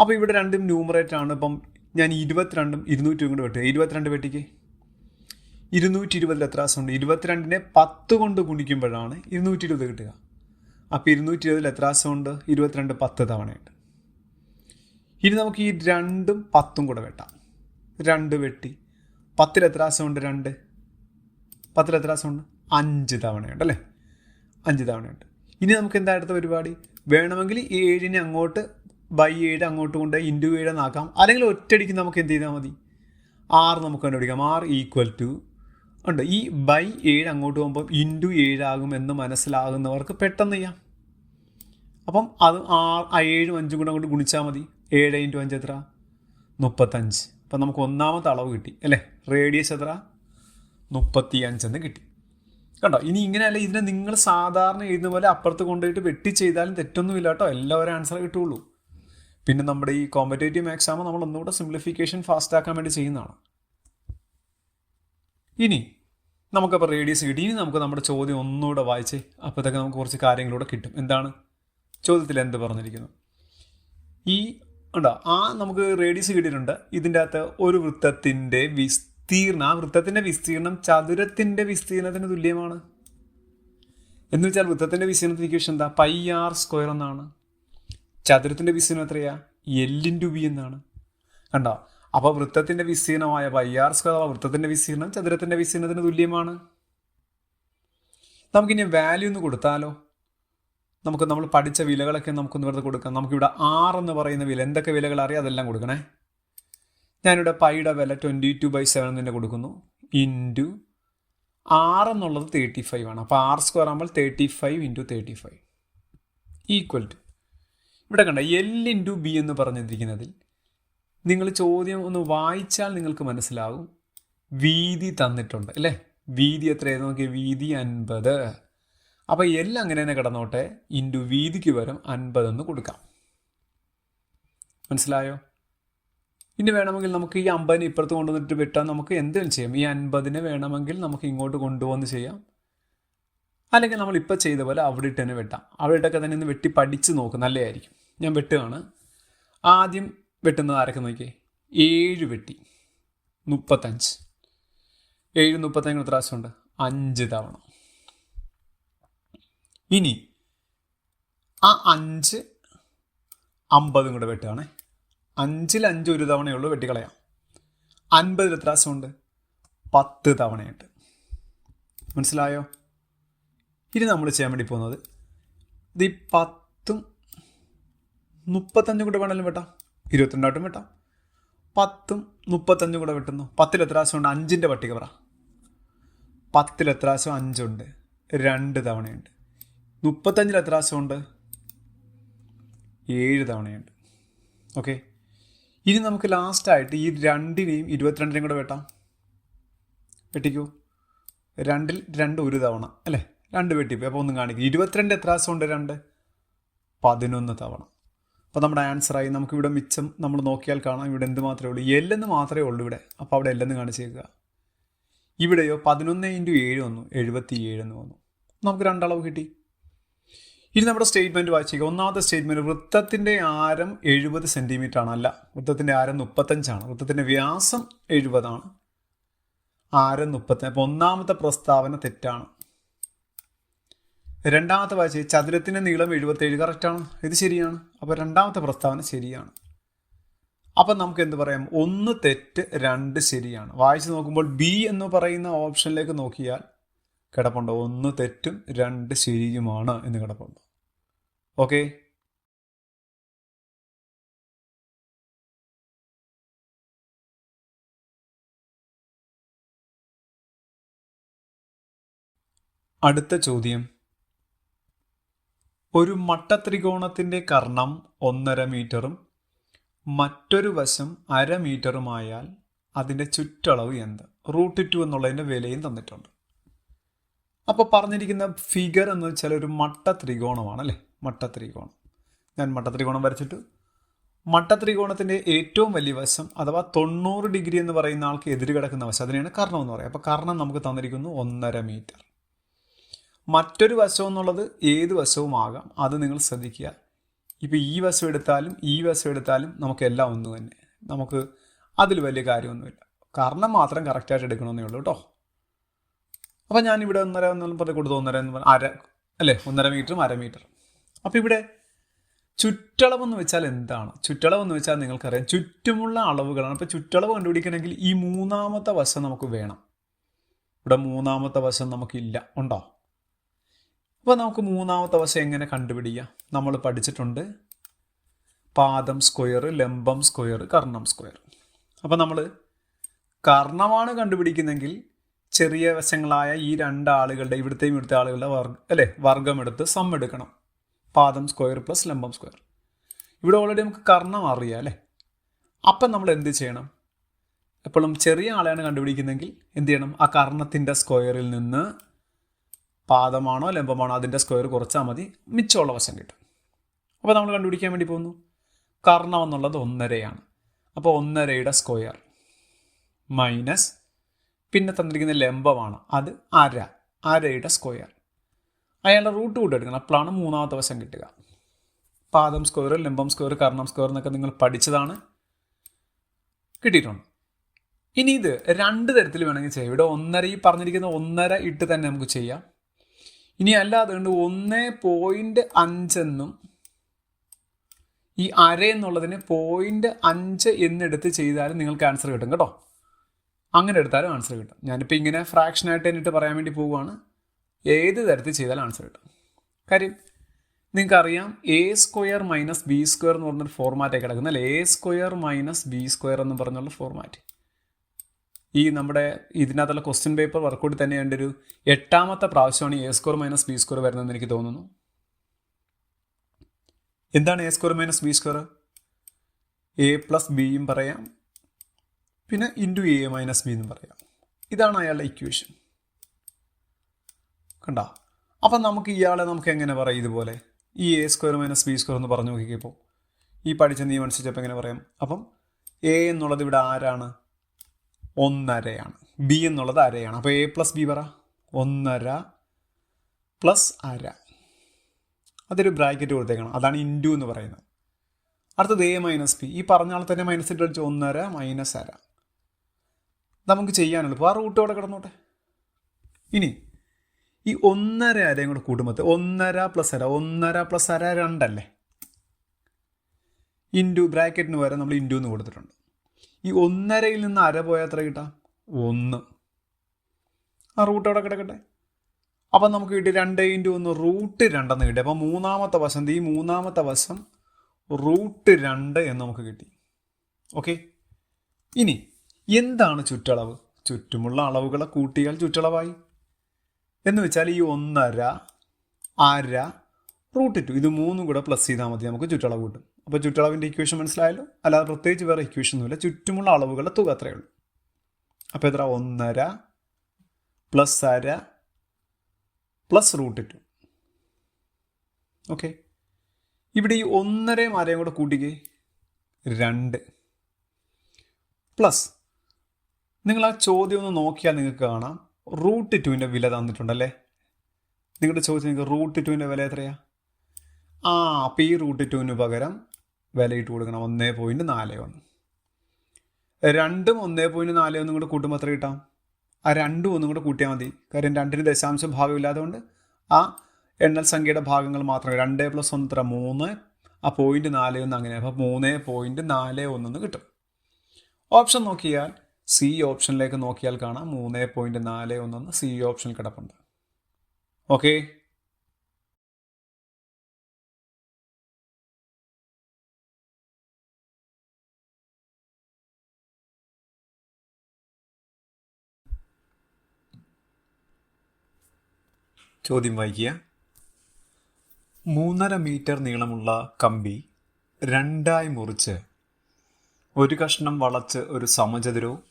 അപ്പോൾ ഇവിടെ രണ്ടും ന്യൂമറേറ്റർ ആണ്. ഇപ്പം ഞാൻ 22ഉം 200 കൂടെ വെട്ടുക. 22 വെട്ടിക്ക്. 220 എത്ര ആശമുണ്ട്? 22നെ 10 കൊണ്ട് ഗുണിക്കുമ്പോഴാണ് 220 കിട്ടുക. അപ്പോൾ 220 എത്ര ആശമുണ്ട്? 22 10 തവണയുണ്ട്. ഇനി നമുക്ക് ഈ 2ഉം 10ഉം കൂടെ വെട്ടാം. 2 വെട്ടി. 10ൽ എത്ര ആശമുണ്ട്? 2. 10ൽ എത്ര ആശമുണ്ട്? 5 തവണയുണ്ട് അല്ലേ? 5 തവണയുണ്ട്. ഇനി നമുക്ക് എന്താ അടുത്ത പരിപാടി? വേണമെങ്കിൽ 7നെ അങ്ങോട്ട് /7 അങ്ങോട്ട് കൊണ്ട് × 7 എന്നാക്കാം. അല്ലെങ്കിൽ ഒറ്റയടിക്ക് നമുക്ക് എന്ത് ചെയ്താൽ മതി? 6 നമുക്ക് കണ്ടുപിടിക്കാം. 6 = ഉണ്ട്. ഈ ബൈ 7 അങ്ങോട്ട് പോകുമ്പോൾ ഇൻറ്റു 7 ആകും എന്ന് മനസ്സിലാകുന്നവർക്ക് പെട്ടെന്ന് ചെയ്യാം. അപ്പം അത് 7 5 കൂടെ അങ്ങോട്ട് ഗുണിച്ചാൽ മതി. 7 × 5 എത്ര? 35. അപ്പം നമുക്ക് ഒന്നാമത്തെ അളവ് കിട്ടി അല്ലേ? റേഡിയസ് എത്ര? 35 എന്ന് കിട്ടി. കണ്ടോ? ഇനി ഇങ്ങനെയല്ല, ഇതിനെ നിങ്ങൾ സാധാരണ എഴുതുന്ന പോലെ അപ്പുറത്ത് കൊണ്ടുപോയിട്ട് വെട്ടി ചെയ്താലും തെറ്റൊന്നുമില്ല കേട്ടോ. എല്ലാവരും ആൻസർ കിട്ടുള്ളൂ. പിന്നെ നമ്മുടെ ഈ കോമ്പറ്റേറ്റീവ് എക്സാം നമ്മൾ ഒന്നുകൂടെ സിംപ്ലിഫിക്കേഷൻ ഫാസ്റ്റ് ആക്കാൻ വേണ്ടി ചെയ്യുന്നതാണ്. ഇനി നമുക്കപ്പോൾ റേഡിയസ് കിട്ടി. ഇനി നമുക്ക് നമ്മുടെ ചോദ്യം ഒന്നുകൂടെ വായിച്ചേ. അപ്പോഴത്തേക്ക് നമുക്ക് കുറച്ച് കാര്യങ്ങളൂടെ കിട്ടും. എന്താണ് ചോദ്യത്തിൽ എന്ത് പറഞ്ഞിരിക്കുന്നു? ഈ ഉണ്ടോ നമുക്ക് റേഡിയസ് കിട്ടിയിട്ടുണ്ട്. ഇതിൻ്റെ അകത്ത് ഒരു വൃത്തത്തിൻ്റെ വിസ്തീർണം, ആ വൃത്തത്തിൻ്റെ വിസ്തീർണം ചതുരത്തിൻ്റെ വിസ്തീർണത്തിന് തുല്യമാണ്. എന്ന് വെച്ചാൽ വൃത്തത്തിൻ്റെ വിസ്തീർണത്തിന് ഇക്വേഷൻ എന്താ? πr² എന്നാണ്. ചതുരത്തിൻ്റെ വിസ്തീർണം എത്രയാ? L/b എന്നാണ്. കണ്ടോ? അപ്പോൾ വൃത്തത്തിൻ്റെ വിസ്തീർണമായ πr², വൃത്തത്തിൻ്റെ വിസ്തീർണം ചതുരത്തിൻ്റെ വിസ്തീർണത്തിന് തുല്യമാണ്. നമുക്കിനി വാല്യൂ ഒന്ന് കൊടുത്താലോ? നമ്മൾ പഠിച്ച വിലകളൊക്കെ നമുക്കൊന്ന് വെറുതെ കൊടുക്കാം. നമുക്കിവിടെ R എന്ന് പറയുന്ന വില, എന്തൊക്കെ വിലകൾ അറിയാം അതെല്ലാം കൊടുക്കണേ. ഞാനിവിടെ പൈയുടെ വില 22/7 തന്നെ കൊടുക്കുന്നു. ഇൻറ്റു R എന്നുള്ളത് 35 ആണ്. അപ്പോൾ r² ആകുമ്പോൾ 35 × 35 ഈക്വൽ ടു, ഇവിടെ കണ്ട L/b എന്ന് പറഞ്ഞിരിക്കുന്നതിൽ നിങ്ങൾ ചോദ്യം ഒന്ന് വായിച്ചാൽ നിങ്ങൾക്ക് മനസ്സിലാകും. വീതി തന്നിട്ടുണ്ട് അല്ലേ? വീതി എത്രയായിരുന്നു നോക്കിയാൽ? വീതി 50. അപ്പോൾ L അങ്ങനെ തന്നെ കിടന്നോട്ടെ. ഇൻറ്റു വീതിക്ക് പകരം 50 എന്ന് കൊടുക്കാം. മനസ്സിലായോ? ഇനി വേണമെങ്കിൽ നമുക്ക് ഈ 50 ഇപ്പുറത്ത് കൊണ്ടുവന്നിട്ട് വെട്ടാൻ നമുക്ക് എന്തെങ്കിലും ചെയ്യാം. ഈ 50 വേണമെങ്കിൽ നമുക്ക് ഇങ്ങോട്ട് കൊണ്ടുവന്ന് ചെയ്യാം. അല്ലെങ്കിൽ നമ്മൾ ഇപ്പോൾ ചെയ്ത പോലെ അവിടെ ഇട്ട് തന്നെ വെട്ടാം. അവിടെ ഇട്ടൊക്കെ തന്നെ ഒന്ന് വെട്ടി പഠിച്ച് നോക്കും, നല്ലതായിരിക്കും. ഞാൻ വെട്ടുകയാണ്. ആദ്യം വെട്ടുന്നത് ആരൊക്കെ നോക്കിയേ? 7 വെട്ടി 35. 7 35 എത്ര പ്രാവശ്യമുണ്ട്? 5 തവണ. ഇനി ആ 5 50 കൂടെ വെട്ടുകയാണേ. 5 ൽ 5 ഒരു തവണയുള്ളൂ, വെട്ടിക്കളയാം. 50 എത്ര പ്രാവശ്യമുണ്ട്? 10 തവണയായിട്ട്. മനസ്സിലായോ? ഇനി നമ്മൾ ചെയ്യാൻ വേണ്ടി പോകുന്നത് ഇത് 10ഉം 35 കൂടെ വേണമെങ്കിലും വെട്ടാം, 22 വെട്ടാം. 10ഉം 35 കൂടെ വെട്ടുന്നു. 10ൽ എത്ര പ്രാവശ്യമുണ്ട്? 5ൻ്റെ പട്ടിക പറ. 10ൽ എത്ര പ്രാവശ്യം 5 ഉണ്ട്? 2 തവണയുണ്ട്. 35ൽ എത്ര പ്രാവശ്യമുണ്ട്? 7 തവണയുണ്ട്. ഓക്കെ. ഇനി നമുക്ക് ലാസ്റ്റായിട്ട് ഈ 2നെയും 22നെയും കൂടെ വെട്ടാം. വെട്ടിക്കൂ. 2ൽ 2 ഒരു തവണ അല്ലേ? 2 വെട്ടിപ്പോയി. അപ്പോൾ ഒന്നും കാണിക്കും. 22 എത്ര പ്രാവശ്യമുണ്ട്? 2 11 തവണ. അപ്പോൾ നമ്മുടെ ആൻസറായി. നമുക്കിവിടെ മിച്ചം നമ്മൾ നോക്കിയാൽ കാണാം. ഇവിടെ എന്ത് മാത്രമേ ഉള്ളൂ? L എന്ന് മാത്രമേ ഉള്ളൂ ഇവിടെ. അപ്പോൾ അവിടെ L എന്ന് കാണിച്ചേക്കുക. ഇവിടെയോ 11 × 7 വന്നു, 77 എന്ന് വന്നു. നമുക്ക് 2 അളവ് കിട്ടി. ഇനി നമ്മുടെ സ്റ്റേറ്റ്മെൻറ്റ് വായിച്ചേക്കുക. ഒന്നാമത്തെ സ്റ്റേറ്റ്മെൻറ്റ്, വൃത്തത്തിൻ്റെ ആരം 70 സെൻറ്റിമീറ്റർ ആണ്. അല്ല, വൃത്തത്തിൻ്റെ ആരം 35 ആണ്. വൃത്തത്തിൻ്റെ വ്യാസം 70 ആണ്, ആരം 35. അപ്പോൾ ഒന്നാമത്തെ പ്രസ്താവന തെറ്റാണ്. രണ്ടാമത്തെ വായിച്ച് ചതുരത്തിൻ്റെ നീളം 77 കറക്റ്റാണ്. ഇത് ശരിയാണ്. അപ്പോൾ രണ്ടാമത്തെ പ്രസ്താവന ശരിയാണ്. അപ്പം നമുക്ക് എന്ത് പറയാം? 1 തെറ്റ് 2 ശരിയാണ്. വായിച്ച് നോക്കുമ്പോൾ ബി എന്ന് പറയുന്ന ഓപ്ഷനിലേക്ക് നോക്കിയാൽ കിടപ്പുണ്ട് 1 തെറ്റും 2 ശരിയുമാണ് എന്ന് കിടപ്പുണ്ട്. ഓക്കെ. അടുത്ത ചോദ്യം, ഒരു മട്ടത്രികോണത്തിൻ്റെ കർണം 1.5 മീറ്ററും മറ്റൊരു വശം 1/2 മീറ്ററുമായാൽ അതിൻ്റെ ചുറ്റളവ് എന്ത്? √2 എന്നുള്ളതിൻ്റെ വിലയും തന്നിട്ടുണ്ട്. അപ്പോൾ പറഞ്ഞിരിക്കുന്ന ഫിഗർ എന്ന് വെച്ചാൽ ഒരു മട്ടത്രികോണമാണ് അല്ലേ? മട്ടത്രികോണം. ഞാൻ മട്ടത്രികോണം വരച്ചിട്ട്, മട്ടത്രികോണത്തിൻ്റെ ഏറ്റവും വലിയ വശം അഥവാ 90 ഡിഗ്രി എന്ന് പറയുന്ന ആൾക്ക് എതിര് കിടക്കുന്ന വശം, അതിനെയാണ് കർണം എന്ന് പറയുക. അപ്പോൾ കർണം നമുക്ക് തന്നിരിക്കുന്നു 1.5 മീറ്റർ. മറ്റൊരു വശം എന്നുള്ളത് ഏത് വശവും ആകാം, അത് നിങ്ങൾ ശ്രദ്ധിക്കുക. ഇപ്പോൾ ഈ വശം എടുത്താലും ഈ വശം എടുത്താലും നമുക്കെല്ലാം ഒന്ന് തന്നെ, നമുക്ക് അതിൽ വലിയ കാര്യമൊന്നുമില്ല. കർണം മാത്രം കറക്റ്റായിട്ട് എടുക്കണമെന്നേ ഉള്ളൂ കേട്ടോ. അപ്പോൾ ഞാനിവിടെ 1.5 എന്നും പറഞ്ഞ് കൊടുത്തു, 1.5 എന്ന് പറഞ്ഞാൽ 1/2 അല്ലേ? 1.5 മീറ്ററും 1/2 മീറ്റർ. അപ്പോൾ ഇവിടെ ചുറ്റളവെന്ന് വെച്ചാൽ എന്താണ്? ചുറ്റളവെന്ന് വെച്ചാൽ നിങ്ങൾക്കറിയാം, ചുറ്റുമുള്ള അളവുകളാണ്. അപ്പോൾ ചുറ്റളവ് കണ്ടുപിടിക്കണമെങ്കിൽ ഈ മൂന്നാമത്തെ വശം നമുക്ക് വേണം. ഇവിടെ മൂന്നാമത്തെ വശം നമുക്കില്ല, ഉണ്ടോ? അപ്പോൾ നമുക്ക് മൂന്നാമത്തെ വശം എങ്ങനെ കണ്ടുപിടിക്കാം? നമ്മൾ പഠിച്ചിട്ടുണ്ട് പാദം സ്ക്വയർ, ലംബം സ്ക്വയർ, കർണം സ്ക്വയർ. അപ്പോൾ നമ്മൾ കർണമാണ് കണ്ടുപിടിക്കുന്നെങ്കിൽ ചെറിയ വശങ്ങളായ ഈ രണ്ടാളുകളുടെ ഇവിടുത്തെ ആളുകളുടെ വർഗമെടുത്ത് സം എടുക്കണം. പാദം സ്ക്വയർ പ്ലസ് ലംബം സ്ക്വയർ. ഇവിടെ ഓൾറെഡി നമുക്ക് കർണം അറിയാം അല്ലേ. അപ്പം നമ്മൾ എന്ത് ചെയ്യണം? എപ്പോഴും ചെറിയ ആളെയാണ് കണ്ടുപിടിക്കുന്നതെങ്കിൽ എന്ത് ചെയ്യണം? ആ കർണത്തിൻ്റെ സ്ക്വയറിൽ നിന്ന് പാദമാണോ ലംബമാണോ അതിൻ്റെ സ്ക്വയർ കുറച്ചാൽ മതി, മിച്ചമുള്ള വശം കിട്ടും. അപ്പോൾ നമ്മൾ കണ്ടുപിടിക്കാൻ വേണ്ടി പോകുന്നു. കർണം എന്നുള്ളത് 1.5 അപ്പോൾ 1.5യുടെ സ്ക്വയർ മൈനസ് പിന്നെ തന്നിരിക്കുന്ന ലംബമാണ്, അത് അരയുടെ സ്ക്വയർ. അയാളുടെ റൂട്ട് കൂട്ട് എടുക്കണം. അപ്പോഴാണ് മൂന്നാമത്തെ വശം കിട്ടുക. പാദം സ്ക്വയർ, ലംബം സ്ക്വയർ, കർണം സ്ക്വയർ എന്നൊക്കെ നിങ്ങൾ പഠിച്ചതാണ്, കിട്ടിയിട്ടുണ്ട്. ഇനി ഇത് 2 തരത്തിൽ വേണമെങ്കിൽ ചെയ്യാം. ഇവിടെ 1.5 ഈ പറഞ്ഞിരിക്കുന്ന 1.5 ഇട്ട് തന്നെ നമുക്ക് ചെയ്യാം. ഇനി അല്ലാതെ കൊണ്ട് 1.5 എന്നും ഈ അര എന്നുള്ളതിന് 0.5 എന്നെടുത്ത് ചെയ്താലും നിങ്ങൾക്ക് ആൻസർ കിട്ടും കേട്ടോ. അങ്ങനെ എടുത്താലും ആൻസർ കിട്ടും. ഞാനിപ്പോൾ ഇങ്ങനെ ഫ്രാക്ഷനായിട്ട് എന്നിട്ട് പറയാൻ വേണ്ടി പോവുകയാണ്. ഏത് തരത്തിൽ ചെയ്താലും ആൻസർ കിട്ടും. കാര്യം നിങ്ങൾക്കറിയാം A square minus B square എന്ന് പറഞ്ഞൊരു ഫോർമാറ്റായി കിടക്കുന്ന അല്ലേ. A square minus B square എന്ന് പറഞ്ഞുള്ള ഫോർമാറ്റ് ഈ നമ്മുടെ ഇതിനകത്തുള്ള ക്വസ്റ്റ്യൻ പേപ്പർ വർക്കൗട്ട് തന്നെ എൻ്റെ ഒരു 8ാമത്തെ പ്രാവശ്യമാണ് A square minus B square വരുന്നതെന്ന് എനിക്ക് തോന്നുന്നു. എന്താണ് A square minus B square? A plus ബിയും പറയാം, പിന്നെ ഇൻറ്റു എ മൈനസ് ബി എന്നും പറയാം. ഇതാണ് അയാളുടെ ഇക്വേഷൻ. കണ്ടോ? അപ്പം നമുക്ക് ഇയാളെ നമുക്ക് എങ്ങനെ പറയാം? ഇതുപോലെ ഈ A square minus B square എന്ന് പറഞ്ഞു നോക്കിയപ്പോൾ ഈ പഠിച്ച നിയമം അനുസരിച്ചപ്പോൾ എങ്ങനെ പറയാം? അപ്പം എ എന്നുള്ളത് ഇവിടെ ആരാണ്? 1.5 ബി എന്നുള്ളത് അരയാണ്. അപ്പോൾ എ പ്ലസ് ബി പറ 1.5 പ്ലസ് അര. അതൊരു ബ്രാക്കറ്റ് കൊടുത്തേക്കണം. അതാണ് ഇൻറ്റു എന്ന് പറയുന്നത്. അടുത്തത് എ മൈനസ് ബി. ഈ പറഞ്ഞ ആൾ തന്നെ മൈനസ് ഇട്ട് വെച്ച് 1.5 മൈനസ് അര. നമുക്ക് ചെയ്യാനുള്ളൂ. അപ്പോൾ ആ റൂട്ട് അവിടെ കിടന്നോട്ടെ. ഇനി ഈ 1.5 അരയും കൂടെ കൂട്ടുമ്പോൾ 1.5 പ്ലസ് അര, 1.5 പ്ലസ് അര 2 അല്ലേ. ഇൻറ്റു ബ്രാക്കറ്റിന് വരെ നമ്മൾ ഇൻറ്റു എന്ന് കൊടുത്തിട്ടുണ്ട്. ഈ 1.5യിൽ നിന്ന് അര പോയാൽ എത്ര കിട്ടാം? 1. ആ റൂട്ട് അവിടെ കിടക്കട്ടെ. അപ്പം നമുക്ക് കിട്ടി 2 ഇൻറ്റു 1 റൂട്ട് 2 എന്ന് കിട്ടി. അപ്പം മൂന്നാമത്തെ വശം റൂട്ട് 2 എന്ന് നമുക്ക് കിട്ടി. ഓക്കെ. ഇനി എന്താണ് ചുറ്റളവ്? ചുറ്റുമുള്ള അളവുകളെ കൂട്ടിയാൽ ചുറ്റളവായി. എന്ന് വെച്ചാൽ ഈ 1.5 അര റൂട്ട് 2 ഇത് 3 കൂടെ പ്ലസ് ചെയ്താൽ മതി, നമുക്ക് ചുറ്റളവ് കിട്ടും. അപ്പോൾ ചുറ്റളവിൻ്റെ ഇക്വേഷൻ മനസ്സിലായല്ലോ. അല്ലാതെ പ്രത്യേകിച്ച് വേറെ ഇക്വേഷൻ ഒന്നുമില്ല. ചുറ്റുമുള്ള അളവുകളുടെ തുക അത്രയേ ഉള്ളൂ. അപ്പോൾ എത്ര? 1.5 പ്ലസ് അര പ്ലസ് റൂട്ട് 2. ഓക്കെ. ഇവിടെ ഈ 1.5 അരയും കൂടെ കൂട്ടിക്കേ 2 പ്ലസ് നിങ്ങൾ ആ ചോദ്യം ഒന്ന് നോക്കിയാൽ നിങ്ങൾക്ക് കാണാം റൂട്ട് 2ൻ്റെ വില തന്നിട്ടുണ്ടല്ലേ. നിങ്ങളുടെ ചോദ്യം നിങ്ങൾക്ക് റൂട്ട് 2ൻ്റെ വില എത്രയാ? അപ്പോൾ ഈ റൂട്ട് 2ന് പകരം വില ഇട്ട് കൊടുക്കണം 1.41. 2ഉം 1.41 കൂടെ കൂട്ടുമ്പോൾ എത്ര കിട്ടാം? ആ 2ഉം 1 കൂടെ കൂട്ടിയാൽ മതി. കാര്യം 2ന് ദശാംശം ഭാഗമില്ലാതെ കൊണ്ട് ആ എണ്ണൽ സംഖ്യയുടെ ഭാഗങ്ങൾ മാത്രം 2 പ്ലസ് 1 എത്ര? 3. ആ 0.41 അങ്ങനെ. അപ്പോൾ 3.41 കിട്ടും. ഓപ്ഷൻ നോക്കിയാൽ സി ഓപ്ഷനിലേക്ക് നോക്കിയാൽ കാണാം 3.41 സി ഓപ്ഷനിൽ കിടപ്പുണ്ട്. ഓക്കെ. ചോദ്യം വായിക്കുക. 3.5 മീറ്റർ നീളമുള്ള കമ്പി 2ആയി മുറിച്ച് ഒരു കഷ്ണം വളച്ച് ഒരു സമചതുരവും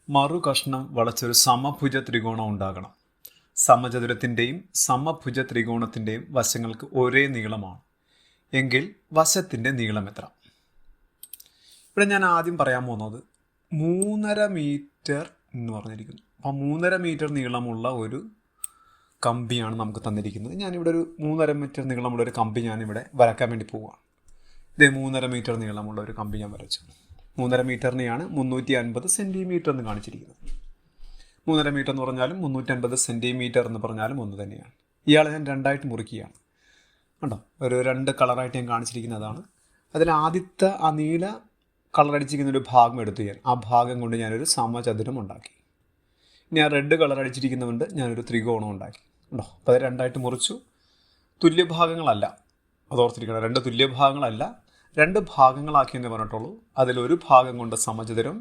മറു കഷ്ണം വളച്ച് ഒരു സമഭുജ ത്രികോണം ഉണ്ടാകണം. സമചതുരത്തിൻ്റെയും സമഭുജ ത്രികോണത്തിൻ്റെയും വശങ്ങൾക്ക് ഒരേ നീളമാണ് എങ്കിൽ വശത്തിൻ്റെ നീളം എത്ര? ഇവിടെ ഞാൻ ആദ്യം പറയാൻ പോകുന്നത് 3.5 മീറ്റർ എന്ന് പറഞ്ഞിരിക്കുന്നു. അപ്പോൾ 3.5 മീറ്റർ നീളമുള്ള ഒരു കമ്പിയാണ് നമുക്ക് തന്നിരിക്കുന്നത്. ഞാനിവിടെ ഒരു 3.5 മീറ്റർ നീളമുള്ള ഒരു കമ്പി ഞാനിവിടെ വരയ്ക്കാൻ വേണ്ടി പോവുകയാണ്. ഇതേ 3.5 മീറ്റർ നീളമുള്ള ഒരു കമ്പി ഞാൻ വരച്ചു. 3.5 മീറ്ററിനെയാണ് 350 സെൻറ്റിമീറ്റർ എന്ന് കാണിച്ചിരിക്കുന്നത്. 3.5 മീറ്റർ എന്ന് പറഞ്ഞാലും 350 സെൻറ്റിമീറ്റർ എന്ന് പറഞ്ഞാലും ഒന്ന് തന്നെയാണ്. ഇയാളെ ഞാൻ 2ആയിട്ട് മുറിക്കുകയാണ്. കണ്ടോ? ഒരു 2 കളറായിട്ട് ഞാൻ കാണിച്ചിരിക്കുന്നതാണ്. അതിൽ ആദ്യത്തെ ആ നീല കളറടിച്ചിരിക്കുന്ന ഒരു ഭാഗം എടുത്തു ഞാൻ. ആ ഭാഗം കൊണ്ട് ഞാനൊരു സമചതുരം ഉണ്ടാക്കി. ഇനി ആ റെഡ് കളർ അടിച്ചിരിക്കുന്നതുകൊണ്ട് ഞാനൊരു ത്രികോണം ഉണ്ടാക്കി. ഉണ്ടോ? അപ്പോൾ അത് 2ആയിട്ട് മുറിച്ചു. തുല്യഭാഗങ്ങളല്ല, അതോർത്തിരിക്കണം. 2 തുല്യഭാഗങ്ങളല്ല, 2 ഭാഗങ്ങളാക്കിയെന്ന് പറഞ്ഞിട്ടുള്ളൂ. അതിലൊരു ഭാഗം കൊണ്ട് സമചതുരം,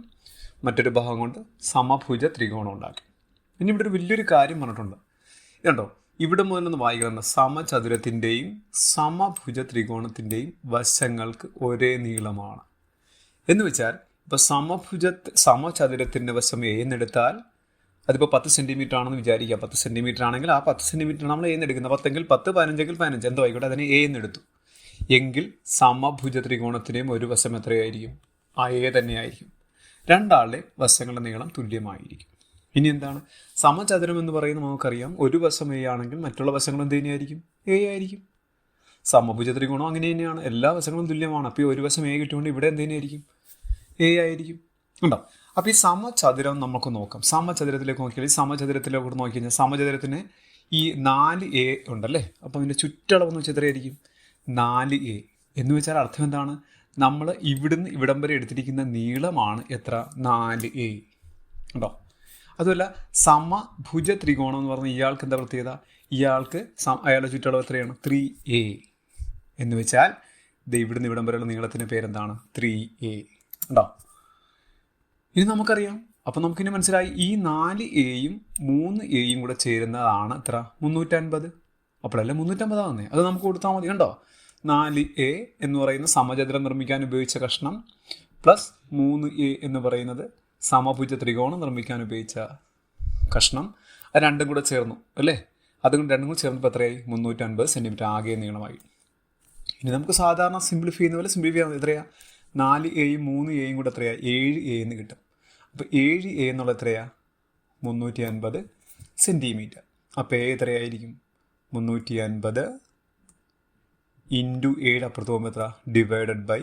മറ്റൊരു ഭാഗം കൊണ്ട് സമഭുജ ത്രികോണം ഉണ്ടാക്കി. ഇനി ഇവിടെ ഒരു വലിയൊരു കാര്യം പറഞ്ഞിട്ടുണ്ട്. ഇതുണ്ടോ, ഇവിടെ മുതലൊന്ന് വായിക്കണം. സമചതുരത്തിൻ്റെയും സമഭുജ ത്രികോണത്തിൻ്റെയും വശങ്ങൾക്ക് ഒരേ നീളമാണ്. എന്ന് വെച്ചാൽ ഇപ്പോൾ സമചതുരത്തിൻ്റെ വശം എ എന്നെടുത്താൽ അതിപ്പോൾ 10 സെൻറ്റിമീറ്റർ ആണെന്ന് വിചാരിക്കുക. 10 സെൻറ്റിമീറ്റർ ആണെങ്കിൽ ആ 10 സെൻറ്റിമീറ്റർ നമ്മൾ എ എന്നെടുക്കുന്നത്. 10 10, 15 15, എന്തോ ആയിക്കോട്ടെ, അതിനെ എ എന്നെടുത്തു. എങ്കിൽ സമഭുജ ത്രികോണത്തിൻ്റെയും ഒരു വശം എത്രയായിരിക്കും? ആ എ തന്നെയായിരിക്കും. രണ്ടാളുടെ വശങ്ങളുടെ നീളം തുല്യമായിരിക്കും. ഇനി എന്താണ് സമചതുരം എന്ന് പറയുന്നത്? നമുക്കറിയാം, ഒരു വശം എ ആണെങ്കിൽ മറ്റുള്ള വശങ്ങൾ എന്ത് തന്നെയായിരിക്കും? എ ആയിരിക്കും. സമഭുജ ത്രികോണം അങ്ങനെ തന്നെയാണ്, എല്ലാ വശങ്ങളും തുല്യമാണ്. അപ്പോൾ ഈ ഒരു വശം എ കിട്ടിയോണ്ട് ഇവിടെ എന്ത് തന്നെയായിരിക്കും? എ ആയിരിക്കും. ഉണ്ടോ? അപ്പോൾ ഈ സമചതുരം നമുക്ക് നോക്കാം. സമചതുരത്തിലേക്ക് നോക്കിയാൽ ഈ സമചതുരത്തിലേക്ക് നോക്കി കഴിഞ്ഞാൽ സമചതുരത്തിന് ഈ 4A ഉണ്ടല്ലേ. അപ്പോൾ അതിൻ്റെ ചുറ്റളവെന്ന് വെച്ചാൽ എത്രയായിരിക്കും? 4A എന്ന് വെച്ചാൽ അർത്ഥം എന്താണ്? നമ്മൾ ഇവിടുന്ന് ഇവിടം വരെ എടുത്തിരിക്കുന്ന നീളമാണ് എത്ര? 4A. ഉണ്ടോ? അതുമല്ല സമഭുജ ത്രികോണം എന്ന് പറഞ്ഞാൽ ഇയാൾക്ക് എന്താ പ്രത്യേകത? ഇയാൾക്ക് അയാളുടെ ചുറ്റളവ് എത്രയാണ്? 3A എന്ന് വെച്ചാൽ ഇവിടുന്ന് ഇവിടം വരെയുള്ള നീളത്തിൻ്റെ പേരെന്താണ്? 3A. ഉണ്ടോ? ഇനി നമുക്കറിയാം, അപ്പം നമുക്കിനി മനസ്സിലായി ഈ 4Aയും 3Aയും കൂടെ ചേരുന്നതാണ് എത്ര? 350. അപ്പോഴല്ലേ 350 ആവുന്നേ. അത് നമുക്ക് കൊടുത്താൽ മതി. കണ്ടോ, 4A എന്ന് പറയുന്ന സമചതുരം നിർമ്മിക്കാൻ ഉപയോഗിച്ച കഷ്ണം പ്ലസ് 3A എന്ന് പറയുന്നത് സമഭുജ ത്രികോണം നിർമ്മിക്കാൻ ഉപയോഗിച്ച കഷ്ണം, അത് രണ്ടും കൂടെ ചേർന്നു അല്ലേ. അതുകൊണ്ട് രണ്ടും കൂടെ ചേർന്നപ്പോൾ എത്രയായി? 350 സെൻറ്റിമീറ്റർ ആകെ നീളമായി. ഇനി നമുക്ക് സാധാരണ സിംപ്ലിഫൈ ചെയ്യുന്ന പോലെ സിംപ്ലിഫൈ ചെയ്യാൻ എത്രയാണ്? 4Aയും 3Aയും കൂടെ എത്രയാണ്? 7A എന്ന് കിട്ടും. അപ്പോൾ 7A എന്നുള്ള എത്രയാണ്? 350 സെൻറ്റിമീറ്റർ. അപ്പോൾ A എത്രയായിരിക്കും? 350 ഇൻറ്റു 7 അപ്പുറത്ത് പോകുമ്പോൾ എത്ര? Divided by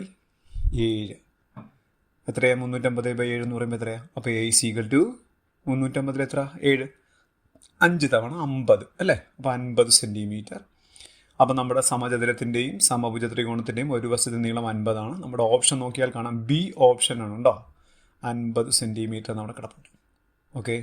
7. എത്രയാണ്? 350/7 എന്ന് പറയുമ്പോൾ എത്രയാണ്? അപ്പോൾ A = 350 എത്ര? 7. 5 തവണ 50 അല്ലേ. അപ്പോൾ 50 സെൻറ്റിമീറ്റർ. അപ്പോൾ നമ്മുടെ സമചതുരത്തിൻ്റെയും സമഭുജ ത്രികോണത്തിൻ്റെയും ഒരു വശത്തെ നീളം 50 ആണ്. നമ്മുടെ ഓപ്ഷൻ നോക്കിയാൽ കാണാം B ഓപ്ഷനാണ്. ഉണ്ടോ? 50 സെൻറ്റിമീറ്റർ നമ്മുടെ കിടപ്പുണ്ട്. ഓക്കെ.